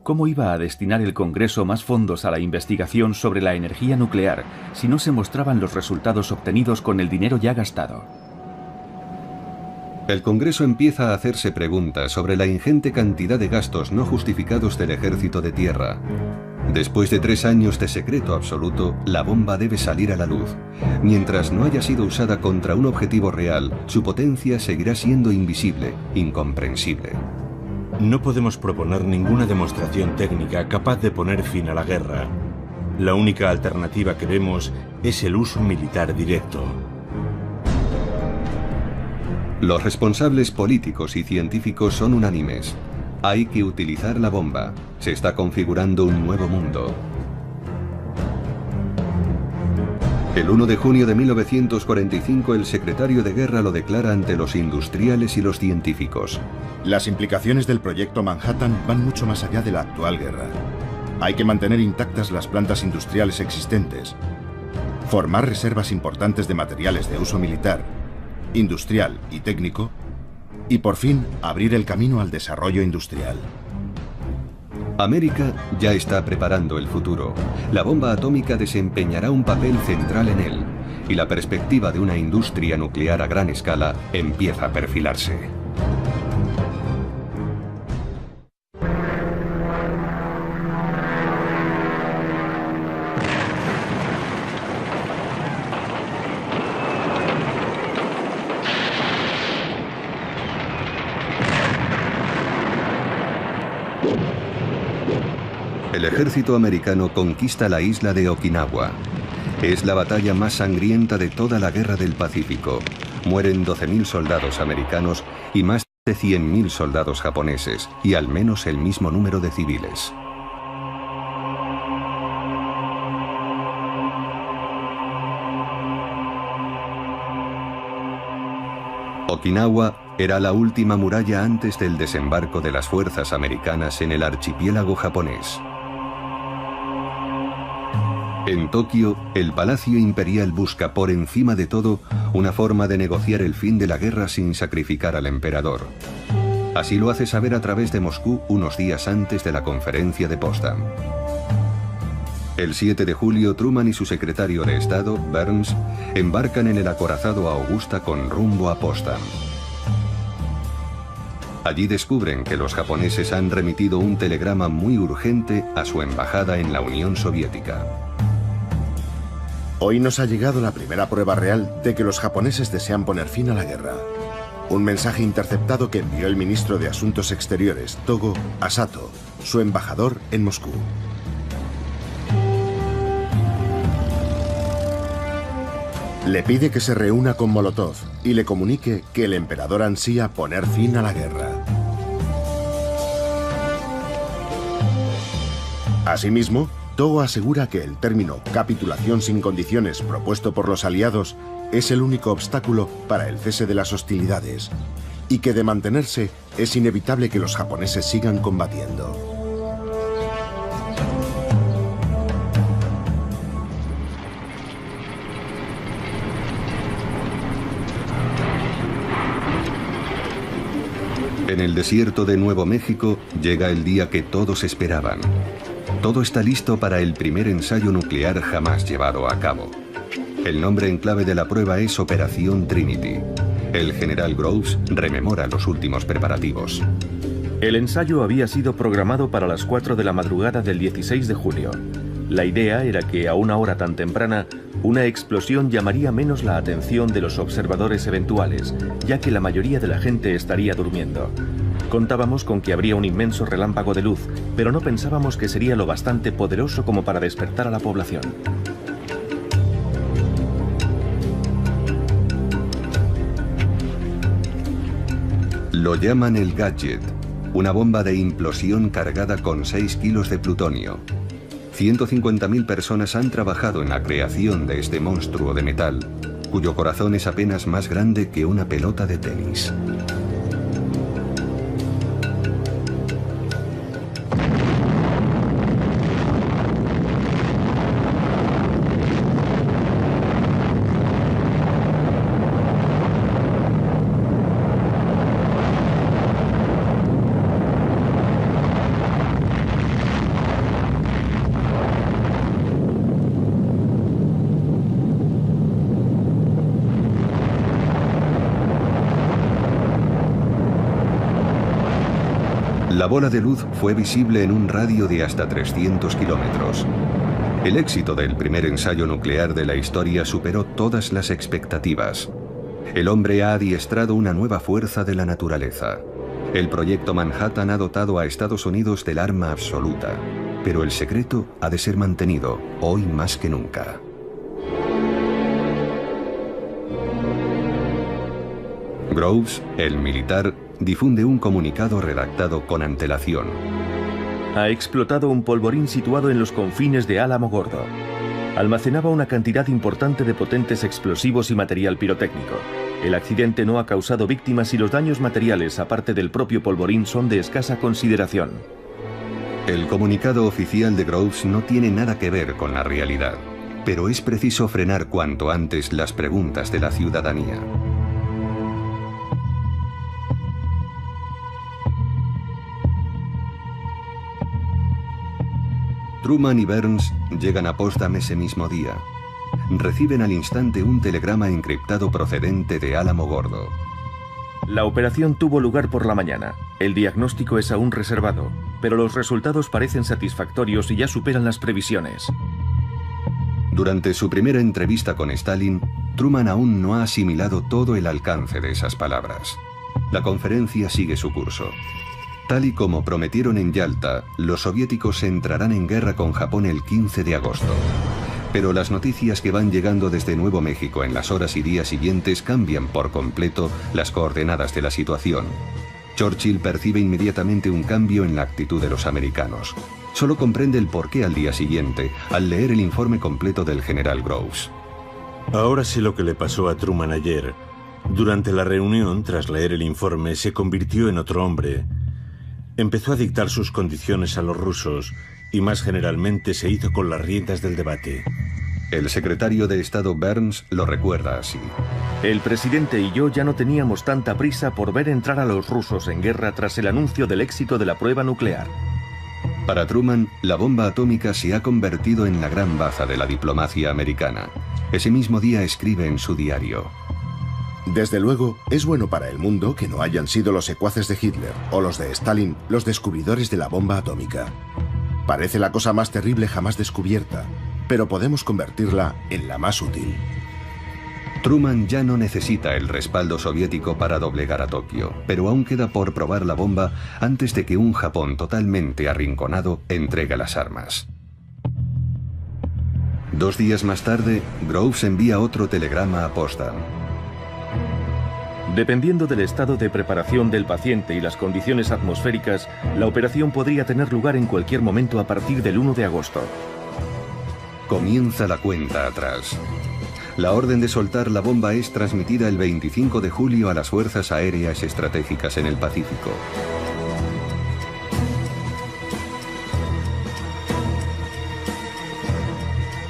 ¿Cómo iba a destinar el Congreso más fondos a la investigación sobre la energía nuclear si no se mostraban los resultados obtenidos con el dinero ya gastado? El Congreso empieza a hacerse preguntas sobre la ingente cantidad de gastos no justificados del Ejército de Tierra. Después de 3 años de secreto absoluto, la bomba debe salir a la luz. Mientras no haya sido usada contra un objetivo real, su potencia seguirá siendo invisible, incomprensible. No podemos proponer ninguna demostración técnica capaz de poner fin a la guerra. La única alternativa que vemos es el uso militar directo. Los responsables políticos y científicos son unánimes. Hay que utilizar la bomba. Se está configurando un nuevo mundo. El 1 de junio de 1945, el secretario de Guerra lo declara ante los industriales y los científicos. Las implicaciones del proyecto Manhattan van mucho más allá de la actual guerra. Hay que mantener intactas las plantas industriales existentes, formar reservas importantes de materiales de uso militar, industrial y técnico, y por fin abrir el camino al desarrollo industrial. América ya está preparando el futuro. La bomba atómica desempeñará un papel central en él, y la perspectiva de una industria nuclear a gran escala empieza a perfilarse. ejército americano conquista la isla de Okinawa. Es la batalla más sangrienta de toda la Guerra del Pacífico. Mueren 12.000 soldados americanos y más de 100.000 soldados japoneses, y al menos el mismo número de civiles. Okinawa era la última muralla antes del desembarco de las fuerzas americanas en el archipiélago japonés. En Tokio, el Palacio Imperial busca por encima de todo una forma de negociar el fin de la guerra sin sacrificar al emperador. Así lo hace saber a través de Moscú unos días antes de la conferencia de Potsdam. El 7 de julio, Truman y su secretario de Estado, Burns, embarcan en el acorazado Augusta con rumbo a Potsdam. Allí descubren que los japoneses han remitido un telegrama muy urgente a su embajada en la Unión Soviética. Hoy nos ha llegado la primera prueba real de que los japoneses desean poner fin a la guerra. Un mensaje interceptado que envió el ministro de Asuntos Exteriores, Togo, a Sato, su embajador en Moscú. Le pide que se reúna con Molotov y le comunique que el emperador ansía poner fin a la guerra. Asimismo, Togo asegura que el término capitulación sin condiciones propuesto por los aliados es el único obstáculo para el cese de las hostilidades y que de mantenerse es inevitable que los japoneses sigan combatiendo. En el desierto de Nuevo México llega el día que todos esperaban. Todo está listo para el primer ensayo nuclear jamás llevado a cabo. El nombre en clave de la prueba es Operación Trinity. El general Groves rememora los últimos preparativos. El ensayo había sido programado para las 4 de la madrugada del 16 de julio. La idea era que a una hora tan temprana, una explosión llamaría menos la atención de los observadores eventuales, ya que la mayoría de la gente estaría durmiendo. Contábamos con que habría un inmenso relámpago de luz, pero no pensábamos que sería lo bastante poderoso como para despertar a la población. Lo llaman el Gadget, una bomba de implosión cargada con 6 kilos de plutonio. 150.000 personas han trabajado en la creación de este monstruo de metal, cuyo corazón es apenas más grande que una pelota de tenis. La bola de luz fue visible en un radio de hasta 300 kilómetros. El éxito del primer ensayo nuclear de la historia superó todas las expectativas. El hombre ha adiestrado una nueva fuerza de la naturaleza. El proyecto Manhattan ha dotado a Estados Unidos del arma absoluta, pero el secreto ha de ser mantenido, hoy más que nunca. Groves, el militar, difunde un comunicado redactado con antelación. Ha explotado un polvorín situado en los confines de Álamo Gordo. Almacenaba una cantidad importante de potentes explosivos y material pirotécnico. El accidente no ha causado víctimas y los daños materiales, aparte del propio polvorín, son de escasa consideración. El comunicado oficial de Groves no tiene nada que ver con la realidad, pero es preciso frenar cuanto antes las preguntas de la ciudadanía. Truman y Burns llegan a Potsdam ese mismo día. Reciben al instante un telegrama encriptado procedente de Álamo Gordo. La operación tuvo lugar por la mañana. El diagnóstico es aún reservado, pero los resultados parecen satisfactorios y ya superan las previsiones. Durante su primera entrevista con Stalin, Truman aún no ha asimilado todo el alcance de esas palabras. La conferencia sigue su curso. Tal y como prometieron en Yalta, los soviéticos entrarán en guerra con Japón el 15 de agosto. Pero las noticias que van llegando desde Nuevo México en las horas y días siguientes cambian por completo las coordenadas de la situación. Churchill percibe inmediatamente un cambio en la actitud de los americanos. Solo comprende el porqué al día siguiente, al leer el informe completo del general Groves. Ahora sé lo que le pasó a Truman ayer. Durante la reunión, tras leer el informe, se convirtió en otro hombre. Empezó a dictar sus condiciones a los rusos y más generalmente se hizo con las riendas del debate. El secretario de Estado Burns lo recuerda así. El presidente y yo ya no teníamos tanta prisa por ver entrar a los rusos en guerra tras el anuncio del éxito de la prueba nuclear. Para Truman, la bomba atómica se ha convertido en la gran baza de la diplomacia americana. Ese mismo día escribe en su diario: Desde luego, es bueno para el mundo que no hayan sido los secuaces de Hitler o los de Stalin los descubridores de la bomba atómica. Parece la cosa más terrible jamás descubierta, pero podemos convertirla en la más útil. Truman ya no necesita el respaldo soviético para doblegar a Tokio, pero aún queda por probar la bomba antes de que un Japón totalmente arrinconado entregue las armas. 2 días más tarde, Groves envía otro telegrama a Potsdam. Dependiendo del estado de preparación del paciente y las condiciones atmosféricas, la operación podría tener lugar en cualquier momento a partir del 1 de agosto. Comienza la cuenta atrás. La orden de soltar la bomba es transmitida el 25 de julio a las fuerzas aéreas estratégicas en el Pacífico.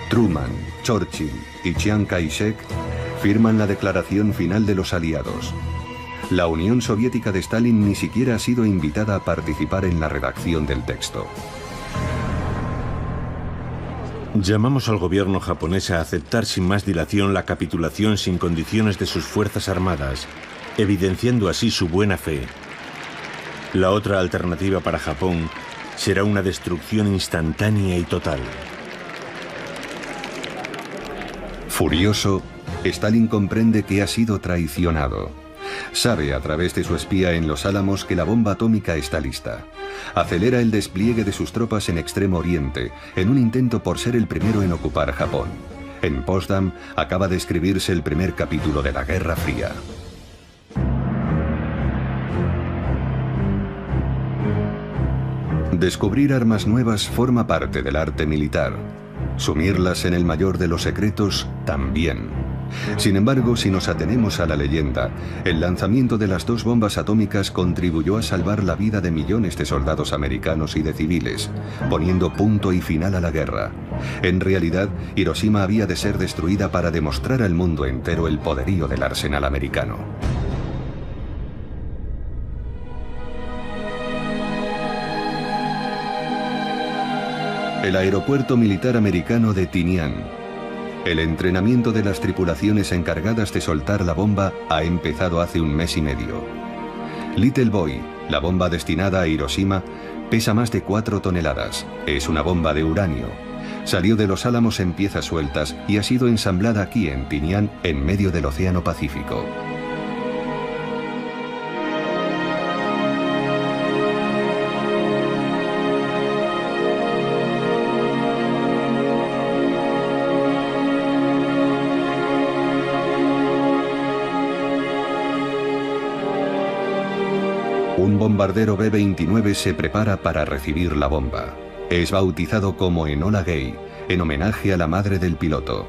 Truman, Churchill y Chiang Kai-shek firman la declaración final de los aliados. La Unión Soviética de Stalin ni siquiera ha sido invitada a participar en la redacción del texto. Llamamos al gobierno japonés a aceptar sin más dilación la capitulación sin condiciones de sus fuerzas armadas, evidenciando así su buena fe. La otra alternativa para Japón será una destrucción instantánea y total. Furioso, Stalin comprende que ha sido traicionado. Sabe a través de su espía en Los Álamos que la bomba atómica está lista. Acelera el despliegue de sus tropas en Extremo Oriente, en un intento por ser el primero en ocupar Japón. En Potsdam acaba de escribirse el primer capítulo de la Guerra Fría. Descubrir armas nuevas forma parte del arte militar. Sumirlas en el mayor de los secretos también. Sin embargo, si nos atenemos a la leyenda, el lanzamiento de las 2 bombas atómicas contribuyó a salvar la vida de millones de soldados americanos y de civiles, poniendo punto y final a la guerra. En realidad, Hiroshima había de ser destruida para demostrar al mundo entero el poderío del arsenal americano. El aeropuerto militar americano de Tinian. El entrenamiento de las tripulaciones encargadas de soltar la bomba ha empezado hace 1 mes y medio. Little Boy, la bomba destinada a Hiroshima, pesa más de 4 toneladas. Es una bomba de uranio. Salió de Los Álamos en piezas sueltas y ha sido ensamblada aquí en Tinian, en medio del Océano Pacífico. Un bombardero B-29 se prepara para recibir la bomba. Es bautizado como Enola Gay, en homenaje a la madre del piloto.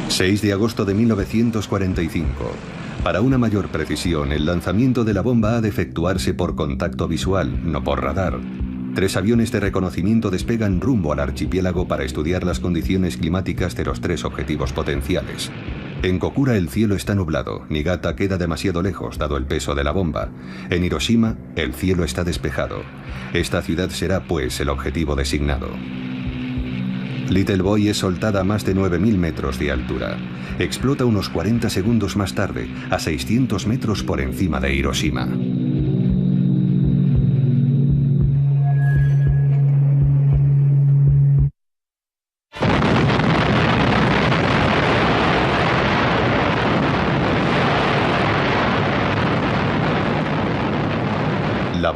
6 de agosto de 1945. Para una mayor precisión, el lanzamiento de la bomba ha de efectuarse por contacto visual, no por radar. 3 aviones de reconocimiento despegan rumbo al archipiélago para estudiar las condiciones climáticas de los 3 objetivos potenciales. En Kokura el cielo está nublado, Niigata queda demasiado lejos dado el peso de la bomba. En Hiroshima el cielo está despejado. Esta ciudad será pues el objetivo designado. Little Boy es soltada a más de 9.000 metros de altura. Explota unos 40 segundos más tarde, a 600 metros por encima de Hiroshima.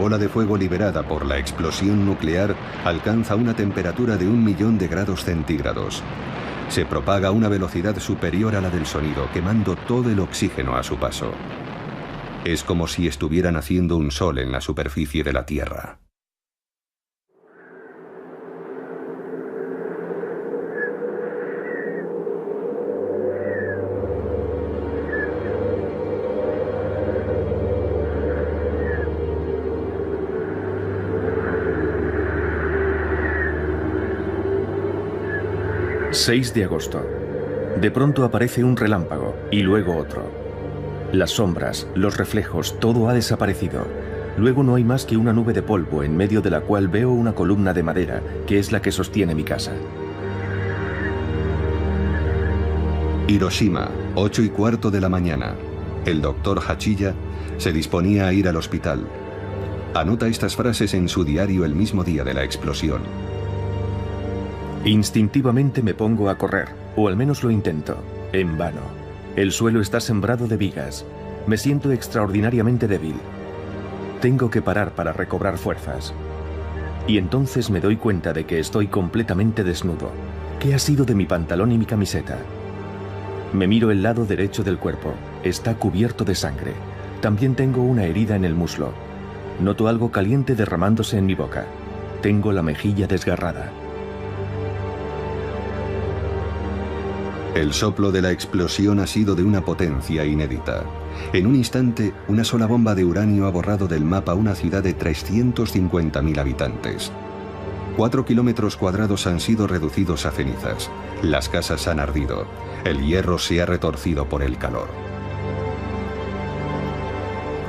bola de fuego liberada por la explosión nuclear alcanza una temperatura de 1.000.000 de grados centígrados. Se propaga a una velocidad superior a la del sonido, quemando todo el oxígeno a su paso. Es como si estuvieran haciendo un sol en la superficie de la Tierra. ...6 de agosto. De pronto aparece un relámpago y luego otro. Las sombras, los reflejos, todo ha desaparecido. Luego no hay más que una nube de polvo en medio de la cual veo una columna de madera, que es la que sostiene mi casa. Hiroshima, 8:15 de la mañana. El doctor Hachiya se disponía a ir al hospital. Anota estas frases en su diario el mismo día de la explosión. Instintivamente me pongo a correr, o al menos lo intento. En vano. El suelo está sembrado de vigas. Me siento extraordinariamente débil. Tengo que parar para recobrar fuerzas. Y entonces me doy cuenta de que estoy completamente desnudo. ¿Qué ha sido de mi pantalón y mi camiseta? Me miro el lado derecho del cuerpo. Está cubierto de sangre. También tengo una herida en el muslo. Noto algo caliente derramándose en mi boca. Tengo la mejilla desgarrada. El soplo de la explosión ha sido de una potencia inédita. En un instante, una sola bomba de uranio ha borrado del mapa una ciudad de 350.000 habitantes. 4 kilómetros cuadrados han sido reducidos a cenizas. Las casas han ardido. El hierro se ha retorcido por el calor.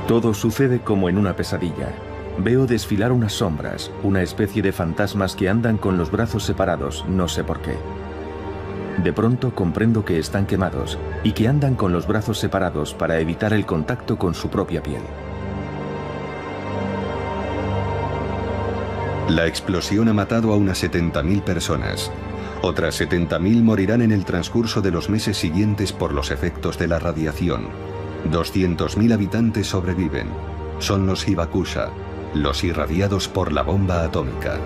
Todo sucede como en una pesadilla. Veo desfilar unas sombras, una especie de fantasmas que andan con los brazos separados, no sé por qué. De pronto comprendo que están quemados y que andan con los brazos separados para evitar el contacto con su propia piel. La explosión ha matado a unas 70.000 personas. Otras 70.000 morirán en el transcurso de los meses siguientes por los efectos de la radiación. 200.000 habitantes sobreviven. Son los Hibakusha, los irradiados por la bomba atómica.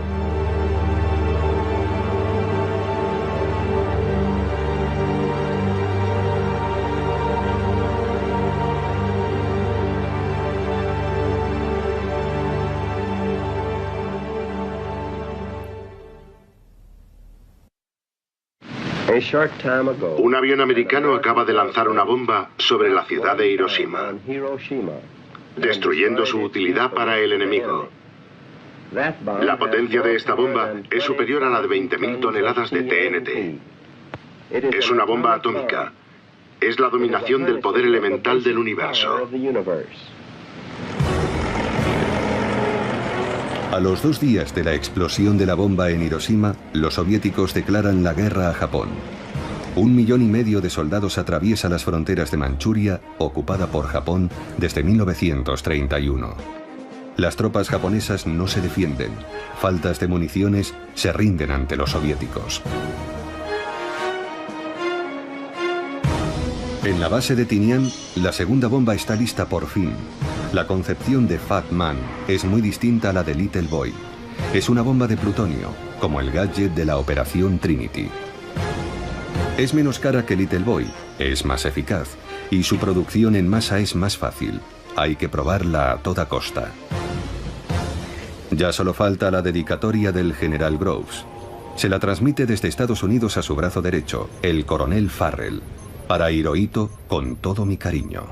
Un avión americano acaba de lanzar una bomba sobre la ciudad de Hiroshima, destruyendo su utilidad para el enemigo. La potencia de esta bomba es superior a la de 20.000 toneladas de TNT. Es una bomba atómica. Es la dominación del poder elemental del universo. A los 2 días de la explosión de la bomba en Hiroshima, los soviéticos declaran la guerra a Japón. 1,5 millones de soldados atraviesa las fronteras de Manchuria, ocupada por Japón desde 1931. Las tropas japonesas no se defienden. Faltas de municiones, se rinden ante los soviéticos. En la base de Tinian, la segunda bomba está lista por fin. La concepción de Fat Man es muy distinta a la de Little Boy. Es una bomba de plutonio, como el gadget de la Operación Trinity. Es menos cara que Little Boy, es más eficaz, y su producción en masa es más fácil. Hay que probarla a toda costa. Ya solo falta la dedicatoria del general Groves. Se la transmite desde Estados Unidos a su brazo derecho, el coronel Farrell. Para Hirohito, con todo mi cariño.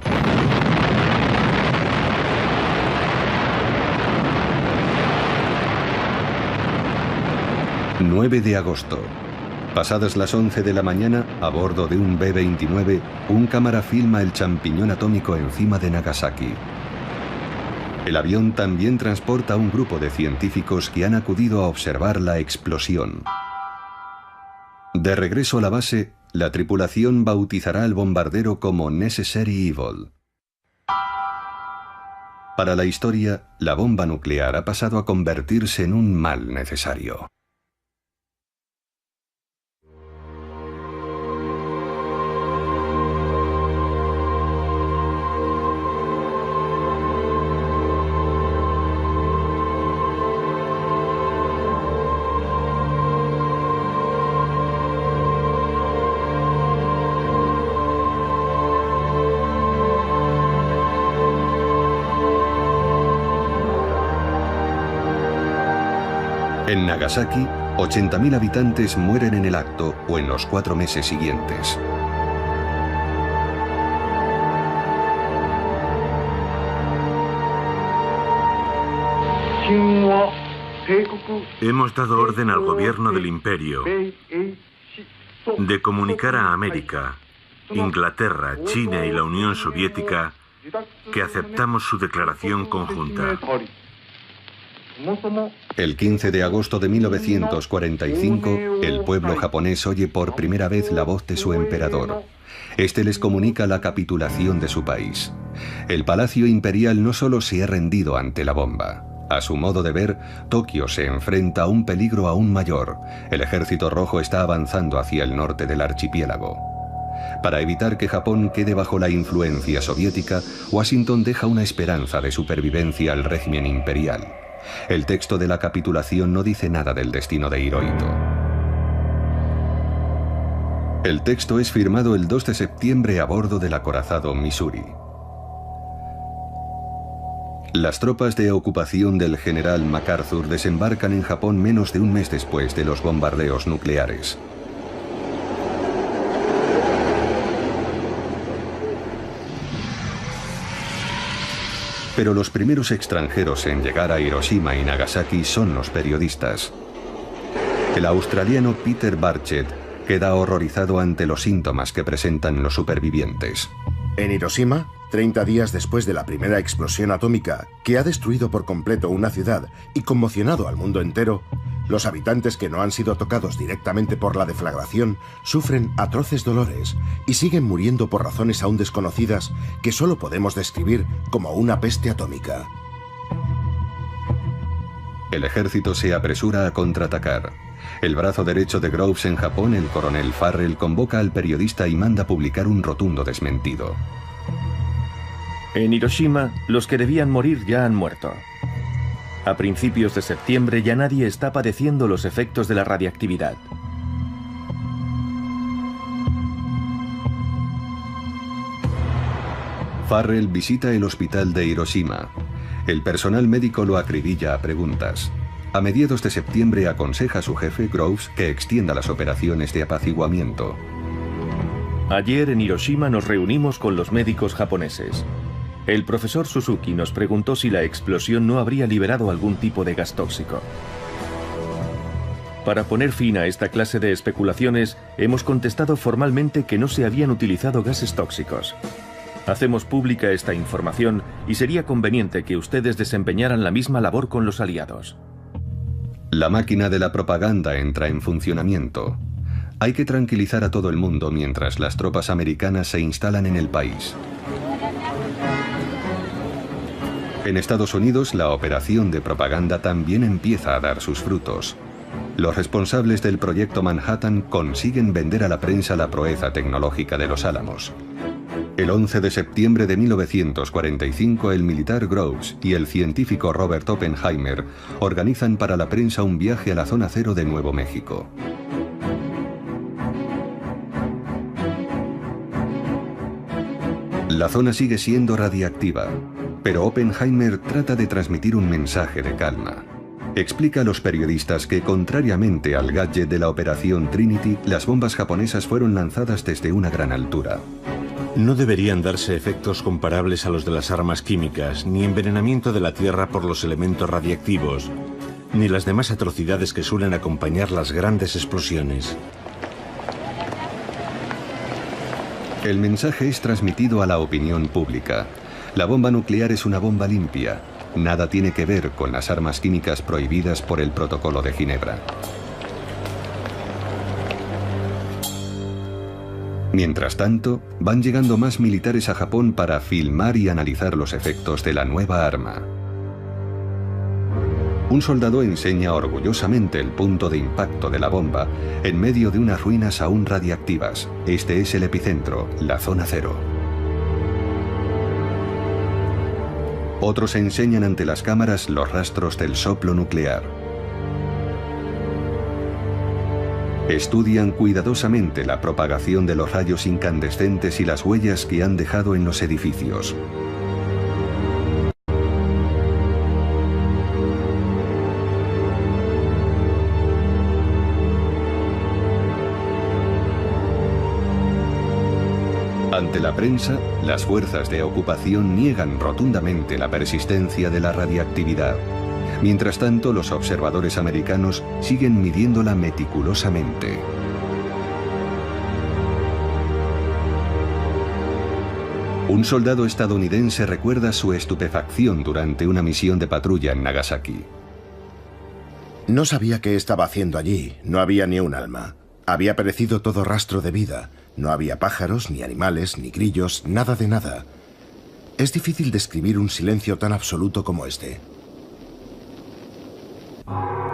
...9 de agosto... Pasadas las 11 de la mañana, a bordo de un B-29, un cámara filma el champiñón atómico encima de Nagasaki. El avión también transporta a un grupo de científicos que han acudido a observar la explosión. De regreso a la base, la tripulación bautizará al bombardero como Necessary Evil. Para la historia, la bomba nuclear ha pasado a convertirse en un mal necesario. En Nagasaki, 80.000 habitantes mueren en el acto o en los 4 meses siguientes. Hemos dado orden al gobierno del imperio de comunicar a América, Inglaterra, China y la Unión Soviética que aceptamos su declaración conjunta. El 15 de agosto de 1945, el pueblo japonés oye por primera vez la voz de su emperador. Este les comunica la capitulación de su país. El Palacio Imperial no solo se ha rendido ante la bomba. A su modo de ver, Tokio se enfrenta a un peligro aún mayor. El ejército rojo está avanzando hacia el norte del archipiélago. Para evitar que Japón quede bajo la influencia soviética, Washington deja una esperanza de supervivencia al régimen imperial. El texto de la capitulación no dice nada del destino de Hirohito. El texto es firmado el 2 de septiembre a bordo del acorazado Missouri. Las tropas de ocupación del general MacArthur desembarcan en Japón menos de un mes después de los bombardeos nucleares. Pero los primeros extranjeros en llegar a Hiroshima y Nagasaki son los periodistas. El australiano Peter Barchett queda horrorizado ante los síntomas que presentan los supervivientes. En Hiroshima, 30 días después de la primera explosión atómica que ha destruido por completo una ciudad y conmocionado al mundo entero, los habitantes que no han sido tocados directamente por la deflagración sufren atroces dolores y siguen muriendo por razones aún desconocidas que solo podemos describir como una peste atómica. El ejército se apresura a contraatacar. El brazo derecho de Groves en Japón, el coronel Farrell, convoca al periodista y manda publicar un rotundo desmentido. En Hiroshima, los que debían morir ya han muerto. A principios de septiembre ya nadie está padeciendo los efectos de la radiactividad. Farrell visita el hospital de Hiroshima. El personal médico lo acribilla a preguntas. A mediados de septiembre aconseja a su jefe, Groves, que extienda las operaciones de apaciguamiento. Ayer en Hiroshima nos reunimos con los médicos japoneses. El profesor Suzuki nos preguntó si la explosión no habría liberado algún tipo de gas tóxico. Para poner fin a esta clase de especulaciones, hemos contestado formalmente que no se habían utilizado gases tóxicos. Hacemos pública esta información y sería conveniente que ustedes desempeñaran la misma labor con los aliados. La máquina de la propaganda entra en funcionamiento. Hay que tranquilizar a todo el mundo mientras las tropas americanas se instalan en el país. En Estados Unidos, la operación de propaganda también empieza a dar sus frutos. Los responsables del proyecto Manhattan consiguen vender a la prensa la proeza tecnológica de los Álamos. El 11 de septiembre de 1945, el militar Groves y el científico Robert Oppenheimer organizan para la prensa un viaje a la zona cero de Nuevo México. La zona sigue siendo radiactiva, pero Oppenheimer trata de transmitir un mensaje de calma. Explica a los periodistas que, contrariamente al gadget de la operación Trinity, las bombas japonesas fueron lanzadas desde una gran altura. No deberían darse efectos comparables a los de las armas químicas, ni envenenamiento de la tierra por los elementos radiactivos, ni las demás atrocidades que suelen acompañar las grandes explosiones. El mensaje es transmitido a la opinión pública. La bomba nuclear es una bomba limpia. Nada tiene que ver con las armas químicas prohibidas por el Protocolo de Ginebra. Mientras tanto, van llegando más militares a Japón para filmar y analizar los efectos de la nueva arma. Un soldado enseña orgullosamente el punto de impacto de la bomba en medio de unas ruinas aún radiactivas. Este es el epicentro, la zona cero. Otros enseñan ante las cámaras los rastros del soplo nuclear. Estudian cuidadosamente la propagación de los rayos incandescentes y las huellas que han dejado en los edificios. Ante la prensa, las fuerzas de ocupación niegan rotundamente la persistencia de la radiactividad. Mientras tanto, los observadores americanos siguen midiéndola meticulosamente. Un soldado estadounidense recuerda su estupefacción durante una misión de patrulla en Nagasaki. No sabía qué estaba haciendo allí. No había ni un alma. Había perecido todo rastro de vida. No había pájaros, ni animales, ni grillos, nada de nada. Es difícil describir un silencio tan absoluto como este.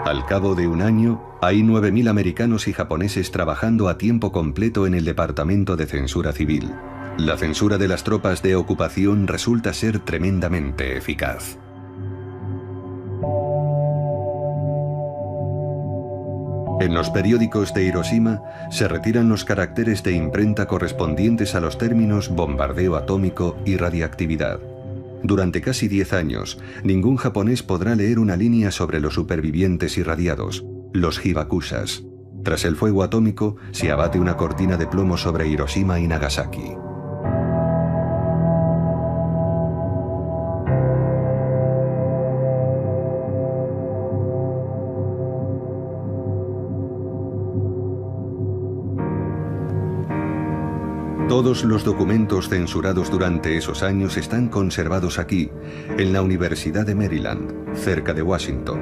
Al cabo de un año, hay 9.000 americanos y japoneses trabajando a tiempo completo en el Departamento de Censura Civil. La censura de las tropas de ocupación resulta ser tremendamente eficaz. En los periódicos de Hiroshima se retiran los caracteres de imprenta correspondientes a los términos bombardeo atómico y radiactividad. Durante casi 10 años, ningún japonés podrá leer una línea sobre los supervivientes irradiados, los hibakusas. Tras el fuego atómico, se abate una cortina de plomo sobre Hiroshima y Nagasaki. Todos los documentos censurados durante esos años están conservados aquí, en la Universidad de Maryland, cerca de Washington.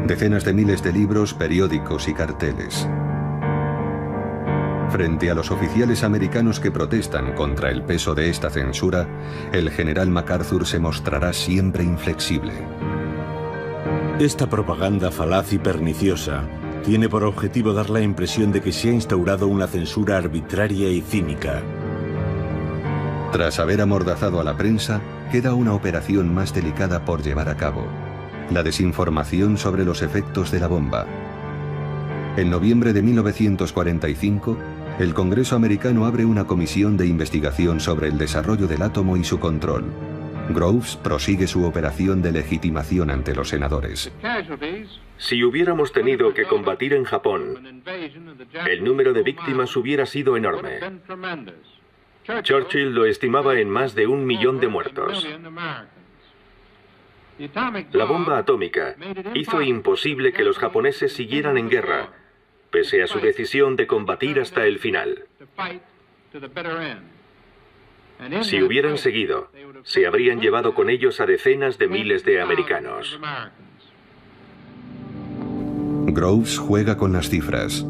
Decenas de miles de libros, periódicos y carteles. Frente a los oficiales americanos que protestan contra el peso de esta censura, el general MacArthur se mostrará siempre inflexible. Esta propaganda falaz y perniciosa tiene por objetivo dar la impresión de que se ha instaurado una censura arbitraria y cínica. Tras haber amordazado a la prensa, queda una operación más delicada por llevar a cabo: la desinformación sobre los efectos de la bomba. En noviembre de 1945, el Congreso americano abre una comisión de investigación sobre el desarrollo del átomo y su control. Groves prosigue su operación de legitimación ante los senadores. Si hubiéramos tenido que combatir en Japón, el número de víctimas hubiera sido enorme. Churchill lo estimaba en más de 1 millón de muertos. La bomba atómica hizo imposible que los japoneses siguieran en guerra, pese a su decisión de combatir hasta el final. Si hubieran seguido, se habrían llevado con ellos a decenas de miles de americanos. Groves juega con las cifras.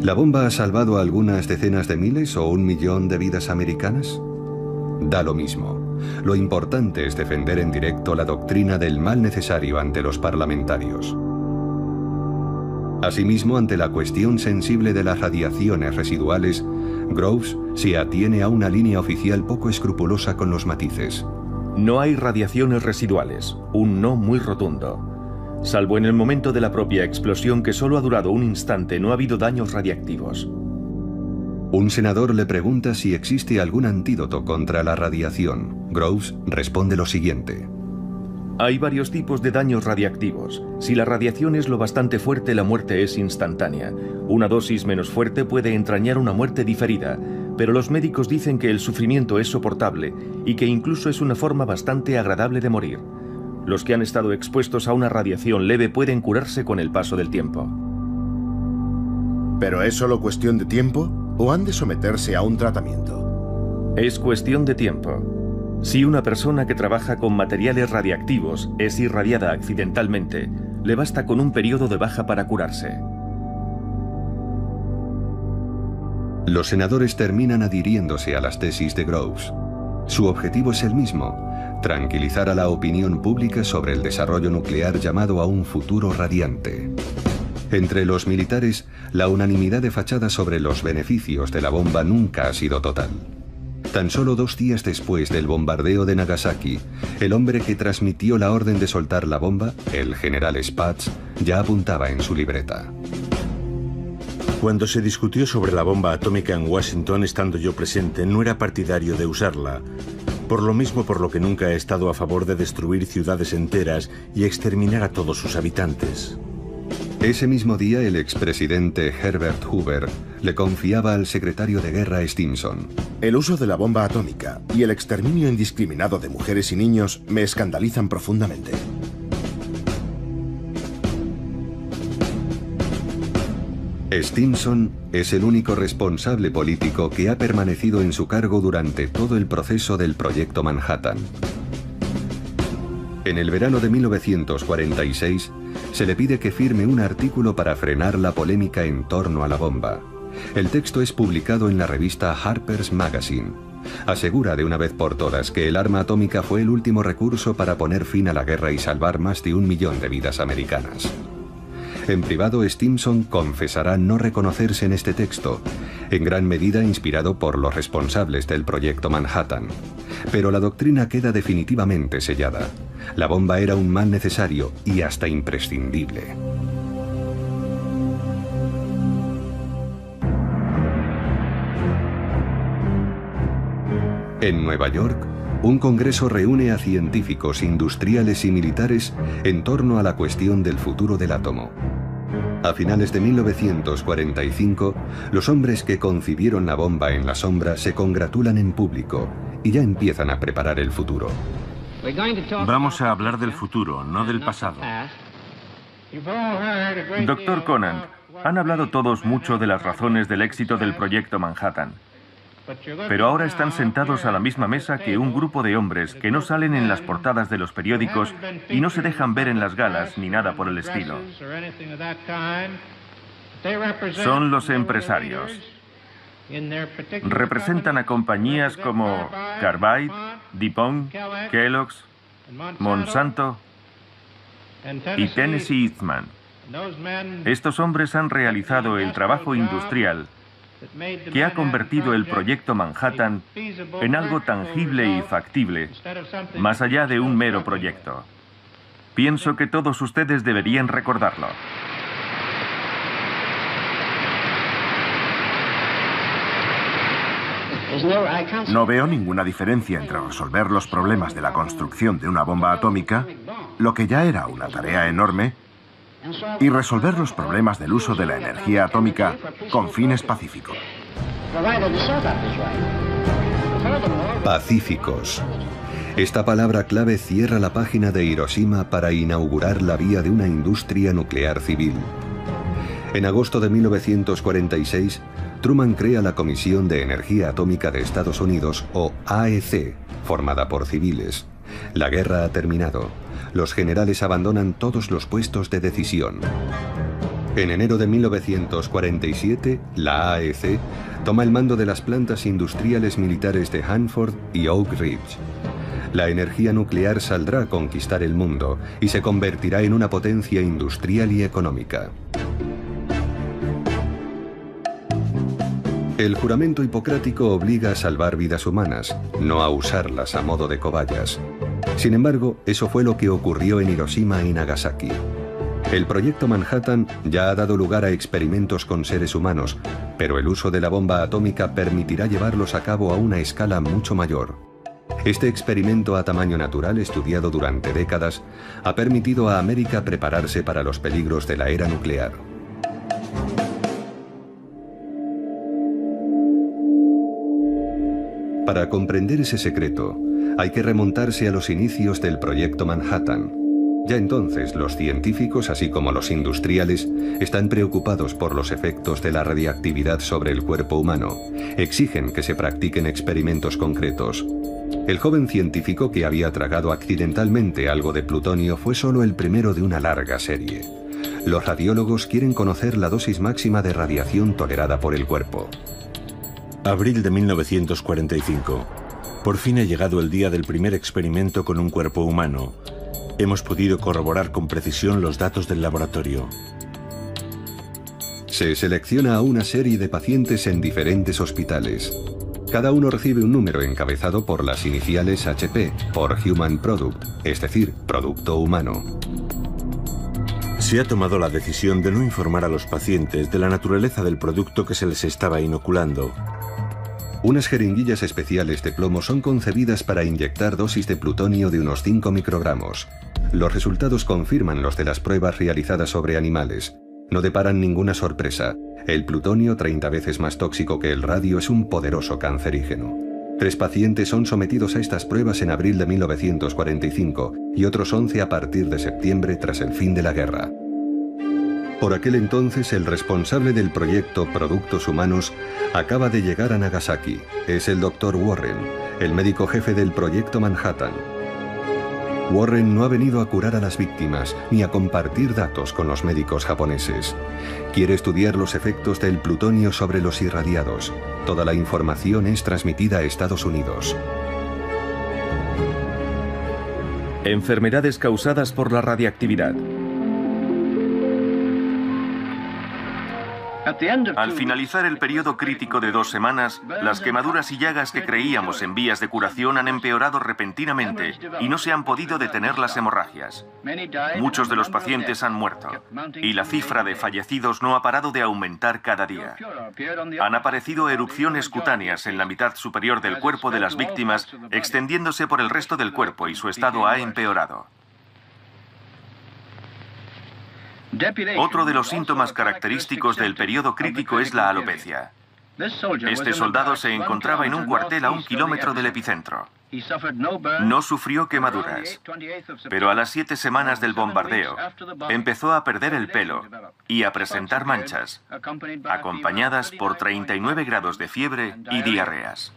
¿La bomba ha salvado a algunas decenas de miles o 1 millón de vidas americanas? Da lo mismo. Lo importante es defender en directo la doctrina del mal necesario ante los parlamentarios. Asimismo, ante la cuestión sensible de las radiaciones residuales, Groves se atiene a una línea oficial poco escrupulosa con los matices. No hay radiaciones residuales, un no muy rotundo. Salvo en el momento de la propia explosión, que solo ha durado un instante, no ha habido daños radiactivos. Un senador le pregunta si existe algún antídoto contra la radiación. Groves responde lo siguiente: Hay varios tipos de daños radiactivos. Si la radiación es lo bastante fuerte, la muerte es instantánea. Una dosis menos fuerte puede entrañar una muerte diferida, pero los médicos dicen que el sufrimiento es soportable y que incluso es una forma bastante agradable de morir. Los que han estado expuestos a una radiación leve pueden curarse con el paso del tiempo. ¿Pero es solo cuestión de tiempo o han de someterse a un tratamiento? Es cuestión de tiempo. Si una persona que trabaja con materiales radiactivos es irradiada accidentalmente, le basta con un periodo de baja para curarse. Los senadores terminan adhiriéndose a las tesis de Groves. Su objetivo es el mismo: tranquilizar a la opinión pública sobre el desarrollo nuclear llamado a un futuro radiante. Entre los militares, la unanimidad de fachada sobre los beneficios de la bomba nunca ha sido total. Tan solo 2 días después del bombardeo de Nagasaki, el hombre que transmitió la orden de soltar la bomba, el general Spaatz, ya apuntaba en su libreta: Cuando se discutió sobre la bomba atómica en Washington, estando yo presente, no era partidario de usarla. Por lo mismo por lo que nunca he estado a favor de destruir ciudades enteras y exterminar a todos sus habitantes. Ese mismo día, el expresidente Herbert Hoover le confiaba al secretario de guerra Stimson: el uso de la bomba atómica y el exterminio indiscriminado de mujeres y niños me escandalizan profundamente. Stimson es el único responsable político que ha permanecido en su cargo durante todo el proceso del Proyecto Manhattan. En el verano de 1946, se le pide que firme un artículo para frenar la polémica en torno a la bomba. El texto es publicado en la revista Harper's Magazine. Asegura de una vez por todas que el arma atómica fue el último recurso para poner fin a la guerra y salvar más de 1 millón de vidas americanas. En privado, Stimson confesará no reconocerse en este texto, en gran medida inspirado por los responsables del Proyecto Manhattan. Pero la doctrina queda definitivamente sellada. La bomba era un mal necesario y hasta imprescindible. En Nueva York, un congreso reúne a científicos, industriales y militares en torno a la cuestión del futuro del átomo. A finales de 1945, los hombres que concibieron la bomba en la sombra se congratulan en público y ya empiezan a preparar el futuro. Vamos a hablar del futuro, no del pasado. Doctor Conant, han hablado todos mucho de las razones del éxito del Proyecto Manhattan. Pero ahora están sentados a la misma mesa que un grupo de hombres que no salen en las portadas de los periódicos y no se dejan ver en las galas ni nada por el estilo. Son los empresarios. Representan a compañías como Carbide, DuPont, Kellogg's, Monsanto y Tennessee Eastman. Estos hombres han realizado el trabajo industrial que ha convertido el Proyecto Manhattan en algo tangible y factible, más allá de un mero proyecto. Pienso que todos ustedes deberían recordarlo. No veo ninguna diferencia entre resolver los problemas de la construcción de una bomba atómica, lo que ya era una tarea enorme, y resolver los problemas del uso de la energía atómica con fines pacíficos. Pacíficos. Esta palabra clave cierra la página de Hiroshima para inaugurar la vía de una industria nuclear civil. En agosto de 1946, Truman crea la Comisión de Energía Atómica de Estados Unidos, o AEC, formada por civiles. La guerra ha terminado. Los generales abandonan todos los puestos de decisión. En enero de 1947, la AEC toma el mando de las plantas industriales militares de Hanford y Oak Ridge. La energía nuclear saldrá a conquistar el mundo y se convertirá en una potencia industrial y económica. El juramento hipocrático obliga a salvar vidas humanas, no a usarlas a modo de cobayas. Sin embargo, eso fue lo que ocurrió en Hiroshima y Nagasaki. El Proyecto Manhattan ya ha dado lugar a experimentos con seres humanos, pero el uso de la bomba atómica permitirá llevarlos a cabo a una escala mucho mayor. Este experimento a tamaño natural, estudiado durante décadas, ha permitido a América prepararse para los peligros de la era nuclear. Para comprender ese secreto, hay que remontarse a los inicios del Proyecto Manhattan. Ya entonces, los científicos, así como los industriales, están preocupados por los efectos de la radiactividad sobre el cuerpo humano. Exigen que se practiquen experimentos concretos. El joven científico que había tragado accidentalmente algo de plutonio fue solo el primero de una larga serie. Los radiólogos quieren conocer la dosis máxima de radiación tolerada por el cuerpo. Abril de 1945. Por fin ha llegado el día del primer experimento con un cuerpo humano. Hemos podido corroborar con precisión los datos del laboratorio. Se selecciona a una serie de pacientes en diferentes hospitales. Cada uno recibe un número encabezado por las iniciales HP, por Human Product, es decir, producto humano. Se ha tomado la decisión de no informar a los pacientes de la naturaleza del producto que se les estaba inoculando. Unas jeringuillas especiales de plomo son concebidas para inyectar dosis de plutonio de unos 5 microgramos. Los resultados confirman los de las pruebas realizadas sobre animales. No deparan ninguna sorpresa. El plutonio, 30 veces más tóxico que el radio, es un poderoso cancerígeno. 3 pacientes son sometidos a estas pruebas en abril de 1945 y otros 11 a partir de septiembre tras el fin de la guerra. Por aquel entonces, el responsable del proyecto Productos Humanos acaba de llegar a Nagasaki. Es el Dr. Warren, el médico jefe del proyecto Manhattan. Warren no ha venido a curar a las víctimas ni a compartir datos con los médicos japoneses. Quiere estudiar los efectos del plutonio sobre los irradiados. Toda la información es transmitida a Estados Unidos. Enfermedades causadas por la radiactividad. Al finalizar el periodo crítico de 2 semanas, las quemaduras y llagas que creíamos en vías de curación han empeorado repentinamente y no se han podido detener las hemorragias. Muchos de los pacientes han muerto y la cifra de fallecidos no ha parado de aumentar cada día. Han aparecido erupciones cutáneas en la mitad superior del cuerpo de las víctimas, extendiéndose por el resto del cuerpo, y su estado ha empeorado. Otro de los síntomas característicos del periodo crítico es la alopecia. Este soldado se encontraba en un cuartel a 1 kilómetro del epicentro. No sufrió quemaduras, pero a las 7 semanas del bombardeo empezó a perder el pelo y a presentar manchas, acompañadas por 39 grados de fiebre y diarreas.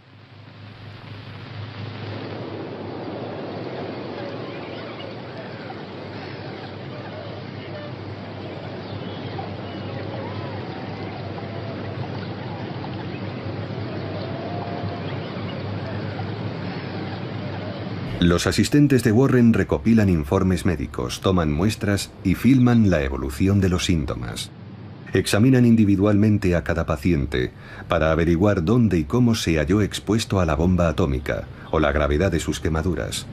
Los asistentes de Warren recopilan informes médicos, toman muestras y filman la evolución de los síntomas. Examinan individualmente a cada paciente para averiguar dónde y cómo se halló expuesto a la bomba atómica o la gravedad de sus quemaduras.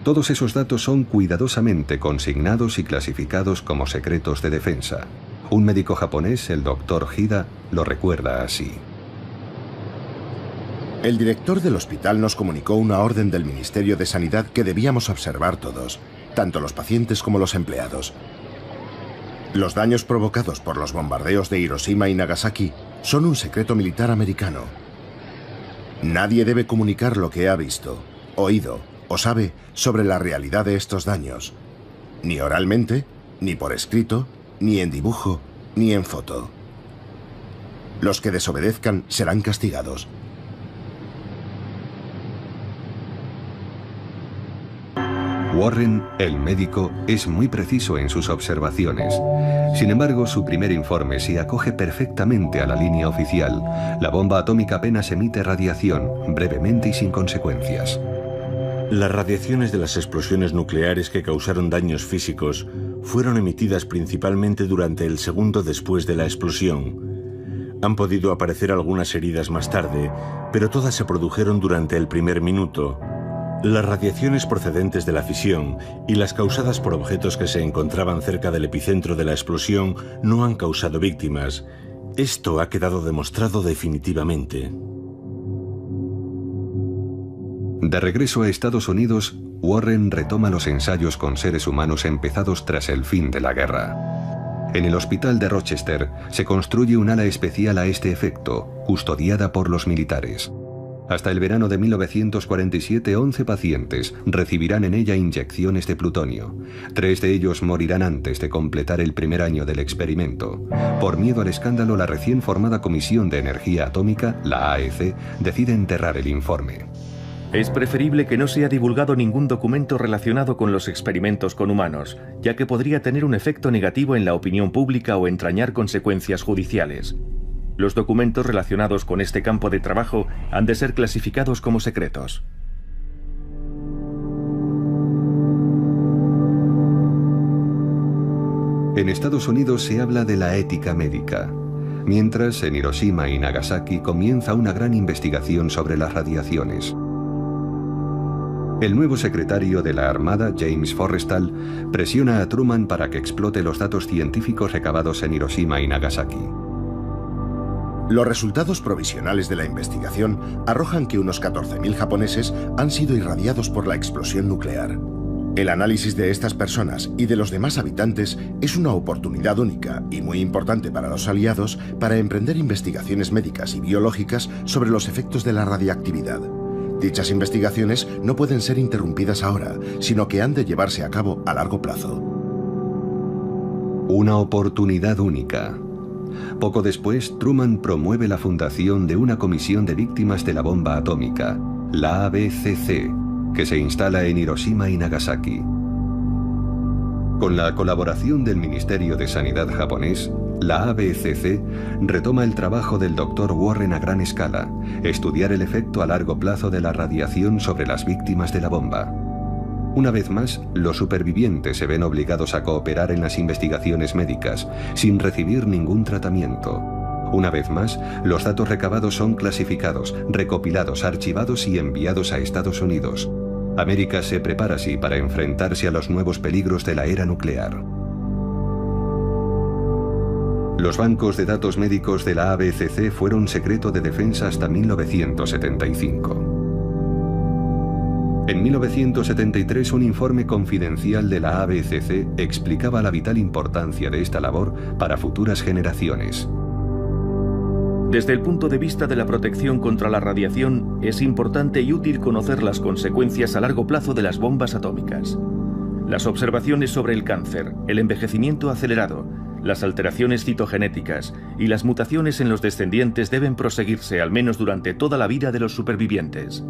Todos esos datos son cuidadosamente consignados y clasificados como secretos de defensa. Un médico japonés, el Dr. Hida, lo recuerda así. El director del hospital nos comunicó una orden del Ministerio de Sanidad que debíamos observar todos, tanto los pacientes como los empleados. Los daños provocados por los bombardeos de Hiroshima y Nagasaki son un secreto militar americano. Nadie debe comunicar lo que ha visto, oído o sabe sobre la realidad de estos daños, ni oralmente, ni por escrito, ni en dibujo, ni en foto. Los que desobedezcan serán castigados. Warren, el médico, es muy preciso en sus observaciones. Sin embargo, su primer informe se acoge perfectamente a la línea oficial. La bomba atómica apenas emite radiación, brevemente y sin consecuencias. Las radiaciones de las explosiones nucleares que causaron daños físicos fueron emitidas principalmente durante el segundo después de la explosión. Han podido aparecer algunas heridas más tarde, pero todas se produjeron durante el primer minuto. Las radiaciones procedentes de la fisión y las causadas por objetos que se encontraban cerca del epicentro de la explosión no han causado víctimas. Esto ha quedado demostrado definitivamente. De regreso a Estados Unidos, Warren retoma los ensayos con seres humanos empezados tras el fin de la guerra. En el hospital de Rochester se construye un ala especial a este efecto, custodiada por los militares. Hasta el verano de 1947, 11 pacientes recibirán en ella inyecciones de plutonio. 3 de ellos morirán antes de completar el primer año del experimento. Por miedo al escándalo, la recién formada Comisión de Energía Atómica, la AEC, decide enterrar el informe. Es preferible que no sea divulgado ningún documento relacionado con los experimentos con humanos, ya que podría tener un efecto negativo en la opinión pública o entrañar consecuencias judiciales. Los documentos relacionados con este campo de trabajo han de ser clasificados como secretos. En Estados Unidos se habla de la ética médica, mientras en Hiroshima y Nagasaki comienza una gran investigación sobre las radiaciones. El nuevo secretario de la Armada, James Forrestal, presiona a Truman para que explote los datos científicos recabados en Hiroshima y Nagasaki. Los resultados provisionales de la investigación arrojan que unos 14.000 japoneses han sido irradiados por la explosión nuclear. El análisis de estas personas y de los demás habitantes es una oportunidad única y muy importante para los aliados para emprender investigaciones médicas y biológicas sobre los efectos de la radiactividad. Dichas investigaciones no pueden ser interrumpidas ahora, sino que han de llevarse a cabo a largo plazo. Una oportunidad única. Poco después, Truman promueve la fundación de una comisión de víctimas de la bomba atómica, la ABCC, que se instala en Hiroshima y Nagasaki. Con la colaboración del Ministerio de Sanidad japonés, la ABCC retoma el trabajo del Dr. Warren a gran escala, estudiar el efecto a largo plazo de la radiación sobre las víctimas de la bomba. Una vez más, los supervivientes se ven obligados a cooperar en las investigaciones médicas, sin recibir ningún tratamiento. Una vez más, los datos recabados son clasificados, recopilados, archivados y enviados a Estados Unidos. América se prepara así para enfrentarse a los nuevos peligros de la era nuclear. Los bancos de datos médicos de la ABCC fueron secreto de defensa hasta 1975. En 1973, un informe confidencial de la ABCC explicaba la vital importancia de esta labor para futuras generaciones. Desde el punto de vista de la protección contra la radiación, es importante y útil conocer las consecuencias a largo plazo de las bombas atómicas. Las observaciones sobre el cáncer, el envejecimiento acelerado, las alteraciones citogenéticas y las mutaciones en los descendientes deben proseguirse al menos durante toda la vida de los supervivientes.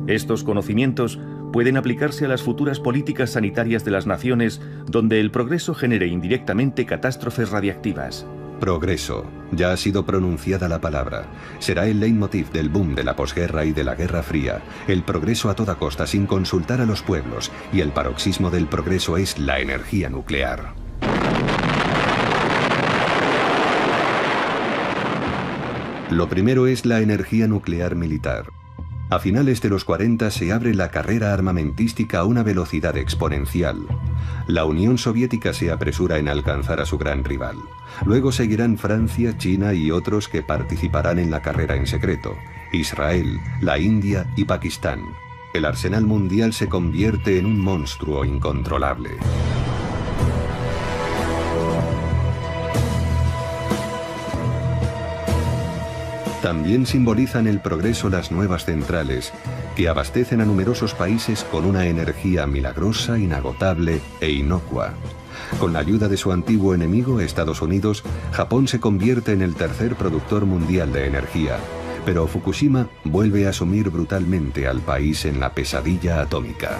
Estos conocimientos pueden aplicarse a las futuras políticas sanitarias de las naciones donde el progreso genere indirectamente catástrofes radiactivas. Progreso. Ya ha sido pronunciada la palabra. Será el leitmotiv del boom de la posguerra y de la Guerra Fría. El progreso a toda costa sin consultar a los pueblos. Y el paroxismo del progreso es la energía nuclear. Lo primero es la energía nuclear militar. A finales de los 40 se abre la carrera armamentística a una velocidad exponencial. La Unión Soviética se apresura en alcanzar a su gran rival. Luego seguirán Francia, China y otros que participarán en la carrera en secreto. Israel, la India y Pakistán. El arsenal mundial se convierte en un monstruo incontrolable. También simbolizan el progreso las nuevas centrales, que abastecen a numerosos países con una energía milagrosa, inagotable e inocua. Con la ayuda de su antiguo enemigo, Estados Unidos, Japón se convierte en el tercer productor mundial de energía, pero Fukushima vuelve a sumir brutalmente al país en la pesadilla atómica.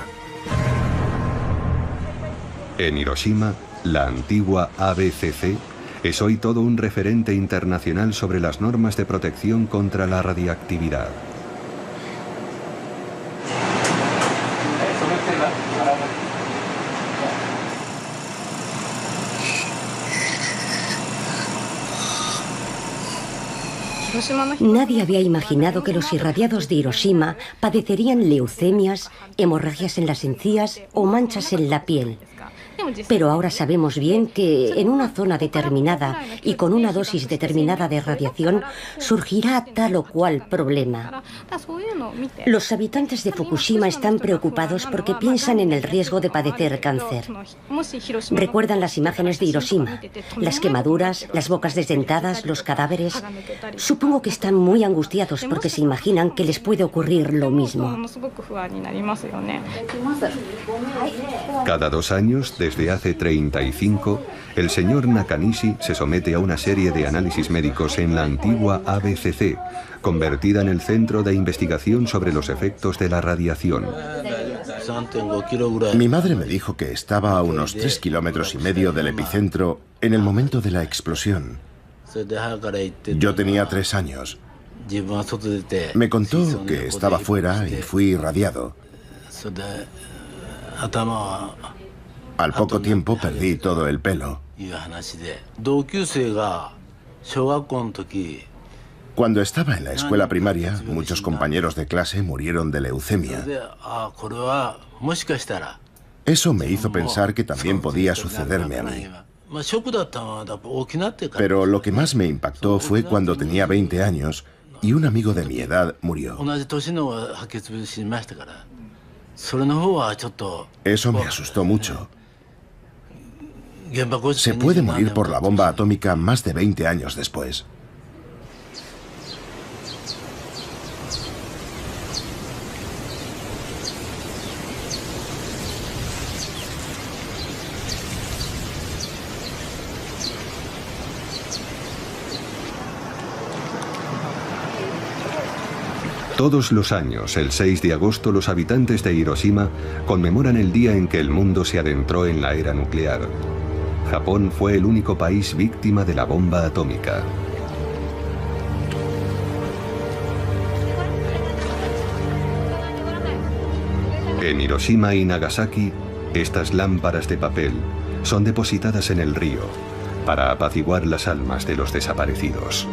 En Hiroshima, la antigua ABCC es hoy todo un referente internacional sobre las normas de protección contra la radiactividad. Nadie había imaginado que los irradiados de Hiroshima padecerían leucemias, hemorragias en las encías o manchas en la piel. Pero ahora sabemos bien que en una zona determinada y con una dosis determinada de radiación surgirá tal o cual problema. Los habitantes de Fukushima están preocupados porque piensan en el riesgo de padecer cáncer. Recuerdan las imágenes de Hiroshima, las quemaduras, las bocas desdentadas, los cadáveres. Supongo que están muy angustiados porque se imaginan que les puede ocurrir lo mismo. Cada 2 años, desde hace 35, el señor Nakanishi se somete a una serie de análisis médicos en la antigua ABCC, convertida en el centro de investigación sobre los efectos de la radiación. Mi madre me dijo que estaba a unos 3,5 kilómetros del epicentro en el momento de la explosión. Yo tenía 3 años. Me contó que estaba fuera y fui irradiado. Al poco tiempo perdí todo el pelo. Cuando estaba en la escuela primaria, muchos compañeros de clase murieron de leucemia. Eso me hizo pensar que también podía sucederme a mí. Pero lo que más me impactó fue cuando tenía 20 años y un amigo de mi edad murió. Eso me asustó mucho. Se puede morir por la bomba atómica más de 20 años después. Todos los años, el 6 de agosto, los habitantes de Hiroshima conmemoran el día en que el mundo se adentró en la era nuclear. Japón fue el único país víctima de la bomba atómica. En Hiroshima y Nagasaki, estas lámparas de papel son depositadas en el río para apaciguar las almas de los desaparecidos.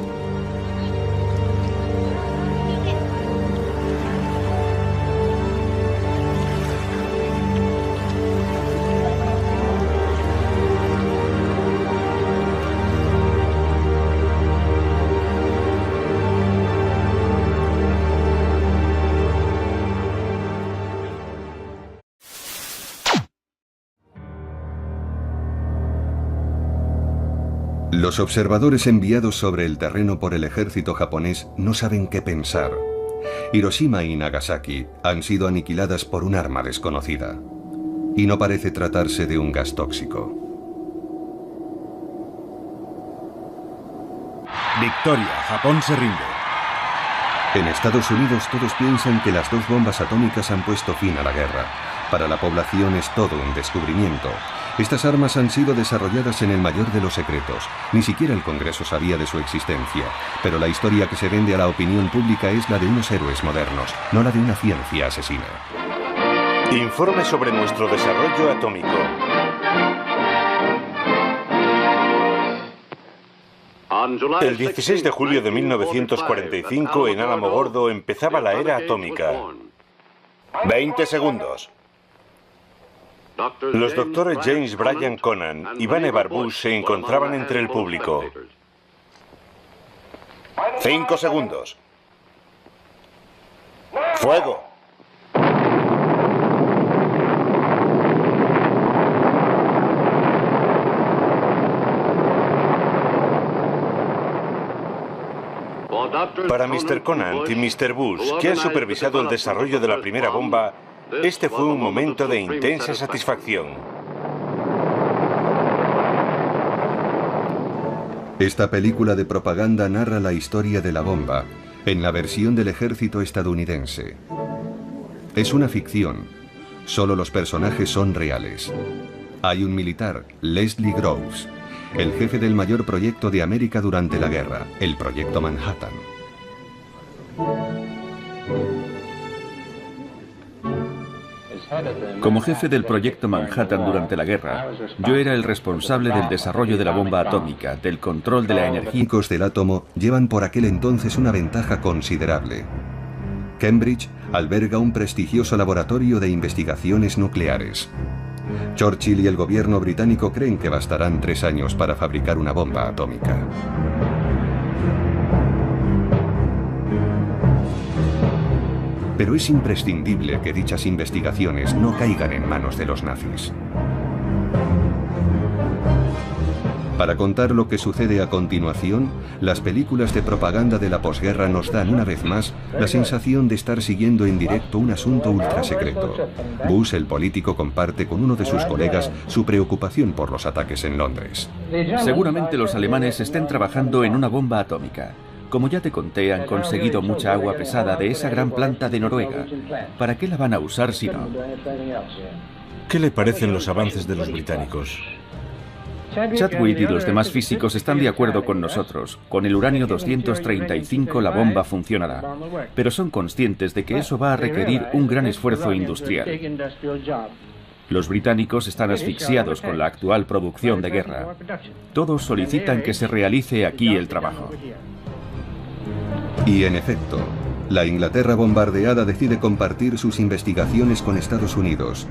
Los observadores enviados sobre el terreno por el ejército japonés no saben qué pensar. Hiroshima y Nagasaki han sido aniquiladas por un arma desconocida. Y no parece tratarse de un gas tóxico. Victoria, Japón se rinde. En Estados Unidos todos piensan que las 2 bombas atómicas han puesto fin a la guerra. Para la población es todo un descubrimiento. Estas armas han sido desarrolladas en el mayor de los secretos. Ni siquiera el Congreso sabía de su existencia. Pero la historia que se vende a la opinión pública es la de unos héroes modernos, no la de una ciencia asesina. Informe sobre nuestro desarrollo atómico. El 16 de julio de 1945, en Alamogordo, empezaba la era atómica. 20 segundos. Los doctores James Bryan Conant y Vannevar Bush se encontraban entre el público. 5 segundos. ¡Fuego! Para Mr. Conant y Mr. Bush, que han supervisado el desarrollo de la primera bomba, este fue un momento de intensa satisfacción. Esta película de propaganda narra la historia de la bomba, en la versión del ejército estadounidense. Es una ficción. Solo los personajes son reales. Hay un militar, Leslie Groves, el jefe del mayor proyecto de América durante la guerra, el Proyecto Manhattan. Como jefe del Proyecto Manhattan durante la guerra, yo era el responsable del desarrollo de la bomba atómica, del control de la energía. Los químicos del átomo llevan por aquel entonces una ventaja considerable. Cambridge alberga un prestigioso laboratorio de investigaciones nucleares. Churchill y el gobierno británico creen que bastarán 3 años para fabricar una bomba atómica. Pero es imprescindible que dichas investigaciones no caigan en manos de los nazis. Para contar lo que sucede a continuación, las películas de propaganda de la posguerra nos dan una vez más la sensación de estar siguiendo en directo un asunto ultrasecreto. Bush, el político, comparte con uno de sus colegas su preocupación por los ataques en Londres. Seguramente los alemanes estén trabajando en una bomba atómica. Como ya te conté, han conseguido mucha agua pesada de esa gran planta de Noruega. ¿Para qué la van a usar si no? ¿Qué le parecen los avances de los británicos? Chadwick y los demás físicos están de acuerdo con nosotros. Con el uranio 235 la bomba funcionará. Pero son conscientes de que eso va a requerir un gran esfuerzo industrial. Los británicos están asfixiados con la actual producción de guerra. Todos solicitan que se realice aquí el trabajo. Y en efecto, la Inglaterra bombardeada decide compartir sus investigaciones con Estados Unidos.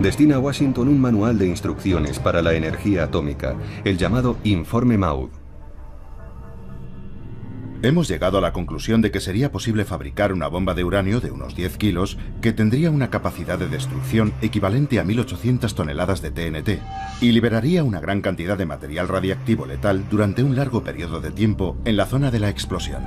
Destina a Washington un manual de instrucciones para la energía atómica, el llamado Informe Maud. Hemos llegado a la conclusión de que sería posible fabricar una bomba de uranio de unos 10 kilos que tendría una capacidad de destrucción equivalente a 1.800 toneladas de TNT y liberaría una gran cantidad de material radiactivo letal durante un largo periodo de tiempo en la zona de la explosión.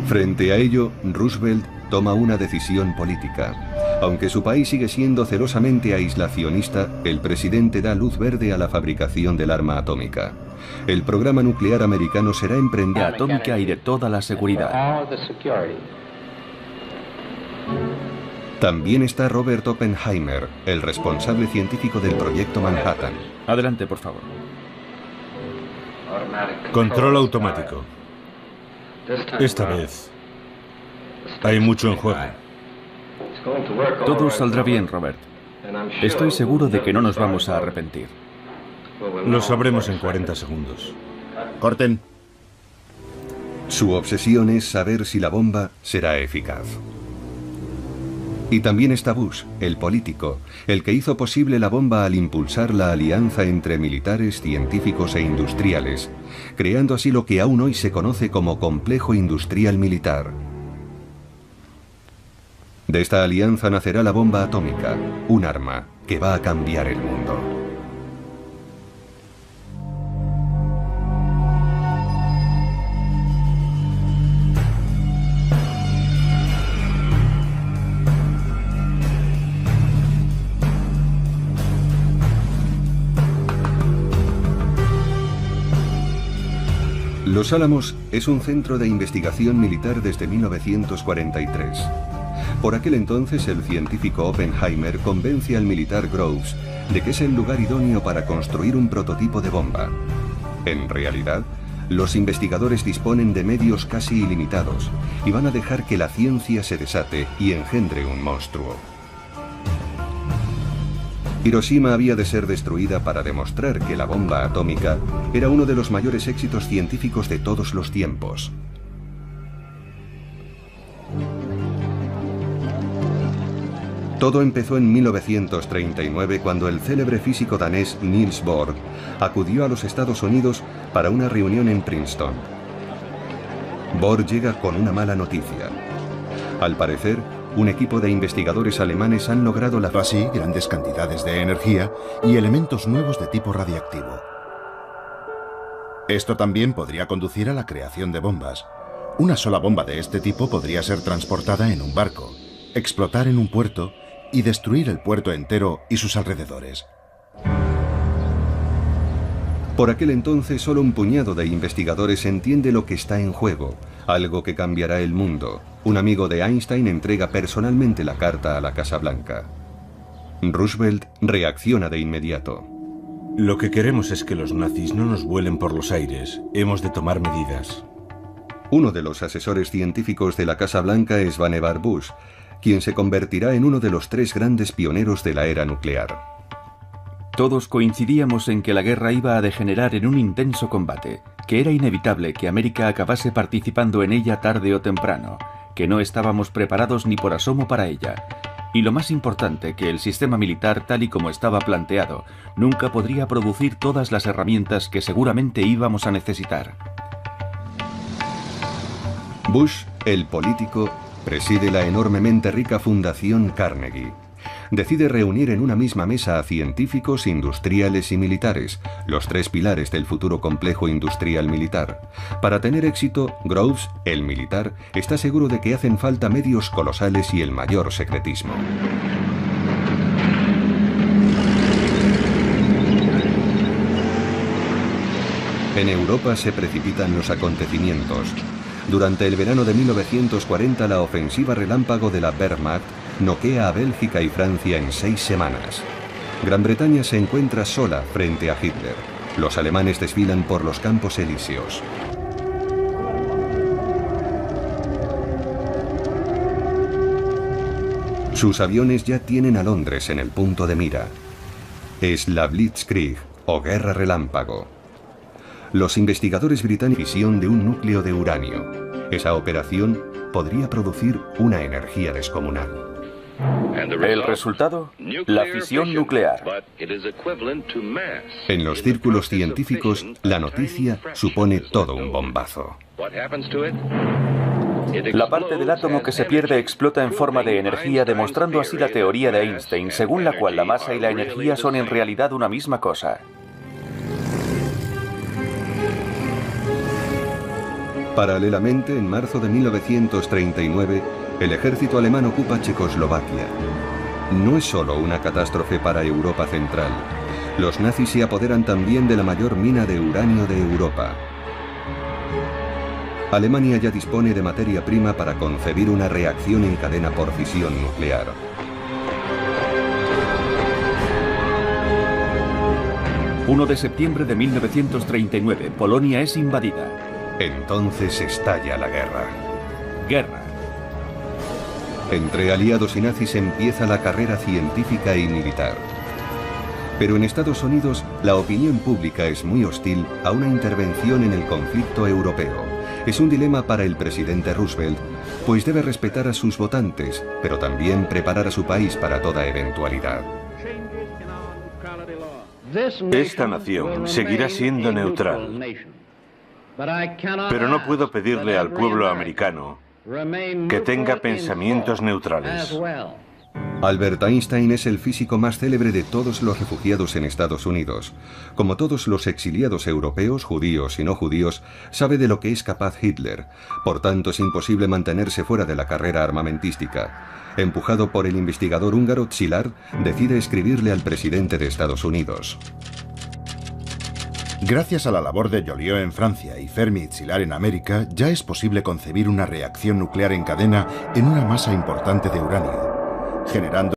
Frente a ello, Roosevelt toma una decisión política. Aunque su país sigue siendo celosamente aislacionista, el presidente da luz verde a la fabricación del arma atómica. El programa nuclear americano será emprendido atómica y de toda la seguridad. También está Robert Oppenheimer, el responsable científico del proyecto Manhattan. Adelante, por favor. Control automático. Esta vez hay mucho en juego. Todo saldrá bien, Robert. Estoy seguro de que no nos vamos a arrepentir. Lo sabremos en 40 segundos. Corten. Su obsesión es saber si la bomba será eficaz. Y también está Bush, el político, el que hizo posible la bomba al impulsar la alianza entre militares, científicos e industriales, creando así lo que aún hoy se conoce como complejo industrial militar. De esta alianza nacerá la bomba atómica, un arma que va a cambiar el mundo. Los Álamos es un centro de investigación militar desde 1943. Por aquel entonces, el científico Oppenheimer convence al militar Groves de que es el lugar idóneo para construir un prototipo de bomba. En realidad, los investigadores disponen de medios casi ilimitados y van a dejar que la ciencia se desate y engendre un monstruo. Hiroshima había de ser destruida para demostrar que la bomba atómica era uno de los mayores éxitos científicos de todos los tiempos. Todo empezó en 1939 cuando el célebre físico danés Niels Bohr acudió a los Estados Unidos para una reunión en Princeton. Bohr llega con una mala noticia. Al parecer, un equipo de investigadores alemanes han logrado así grandes cantidades de energía y elementos nuevos de tipo radiactivo. Esto también podría conducir a la creación de bombas. Una sola bomba de este tipo podría ser transportada en un barco, explotar en un puerto y destruir el puerto entero y sus alrededores. Por aquel entonces, solo un puñado de investigadores entiende lo que está en juego, algo que cambiará el mundo. Un amigo de Einstein entrega personalmente la carta a la Casa Blanca. Roosevelt reacciona de inmediato. Lo que queremos es que los nazis no nos vuelen por los aires. Hemos de tomar medidas. Uno de los asesores científicos de la Casa Blanca es Vannevar Bush, quien se convertirá en uno de los 3 grandes pioneros de la era nuclear. Todos coincidíamos en que la guerra iba a degenerar en un intenso combate, que era inevitable que América acabase participando en ella tarde o temprano, que no estábamos preparados ni por asomo para ella, y lo más importante, que el sistema militar tal y como estaba planteado nunca podría producir todas las herramientas que seguramente íbamos a necesitar. Bush, el político, preside la enormemente rica Fundación Carnegie. Decide reunir en una misma mesa a científicos, industriales y militares, los 3 pilares del futuro complejo industrial militar. Para tener éxito, Groves, el militar, está seguro de que hacen falta medios colosales y el mayor secretismo. En Europa se precipitan los acontecimientos. Durante el verano de 1940, la ofensiva relámpago de la Wehrmacht noquea a Bélgica y Francia en 6 semanas. Gran Bretaña se encuentra sola frente a Hitler. Los alemanes desfilan por los Campos Elíseos. Sus aviones ya tienen a Londres en el punto de mira. Es la Blitzkrieg, o Guerra Relámpago. Los investigadores británicos visión de un núcleo de uranio. Esa operación podría producir una energía descomunal. El resultado, la fisión nuclear. En los círculos científicos, la noticia supone todo un bombazo. La parte del átomo que se pierde explota en forma de energía, demostrando así la teoría de Einstein, según la cual la masa y la energía son en realidad una misma cosa. Paralelamente, en marzo de 1939, el ejército alemán ocupa Checoslovaquia. No es solo una catástrofe para Europa Central. Los nazis se apoderan también de la mayor mina de uranio de Europa. Alemania ya dispone de materia prima para concebir una reacción en cadena por fisión nuclear. ...1 de septiembre de 1939, Polonia es invadida. Entonces estalla la guerra. Guerra. Entre aliados y nazis empieza la carrera científica y militar. Pero en Estados Unidos, la opinión pública es muy hostil a una intervención en el conflicto europeo. Es un dilema para el presidente Roosevelt, pues debe respetar a sus votantes, pero también preparar a su país para toda eventualidad. Esta nación seguirá siendo neutral, pero no puedo pedirle al pueblo americano que tenga pensamientos neutrales. Albert Einstein es el físico más célebre de todos los refugiados en Estados Unidos. Como todos los exiliados europeos, judíos y no judíos, sabe de lo que es capaz Hitler. Por tanto, es imposible mantenerse fuera de la carrera armamentística. Empujado por el investigador húngaro Szilard, decide escribirle al presidente de Estados Unidos. Gracias a la labor de Joliot en Francia y Fermi y Szilard en América, ya es posible concebir una reacción nuclear en cadena en una masa importante de uranio, generando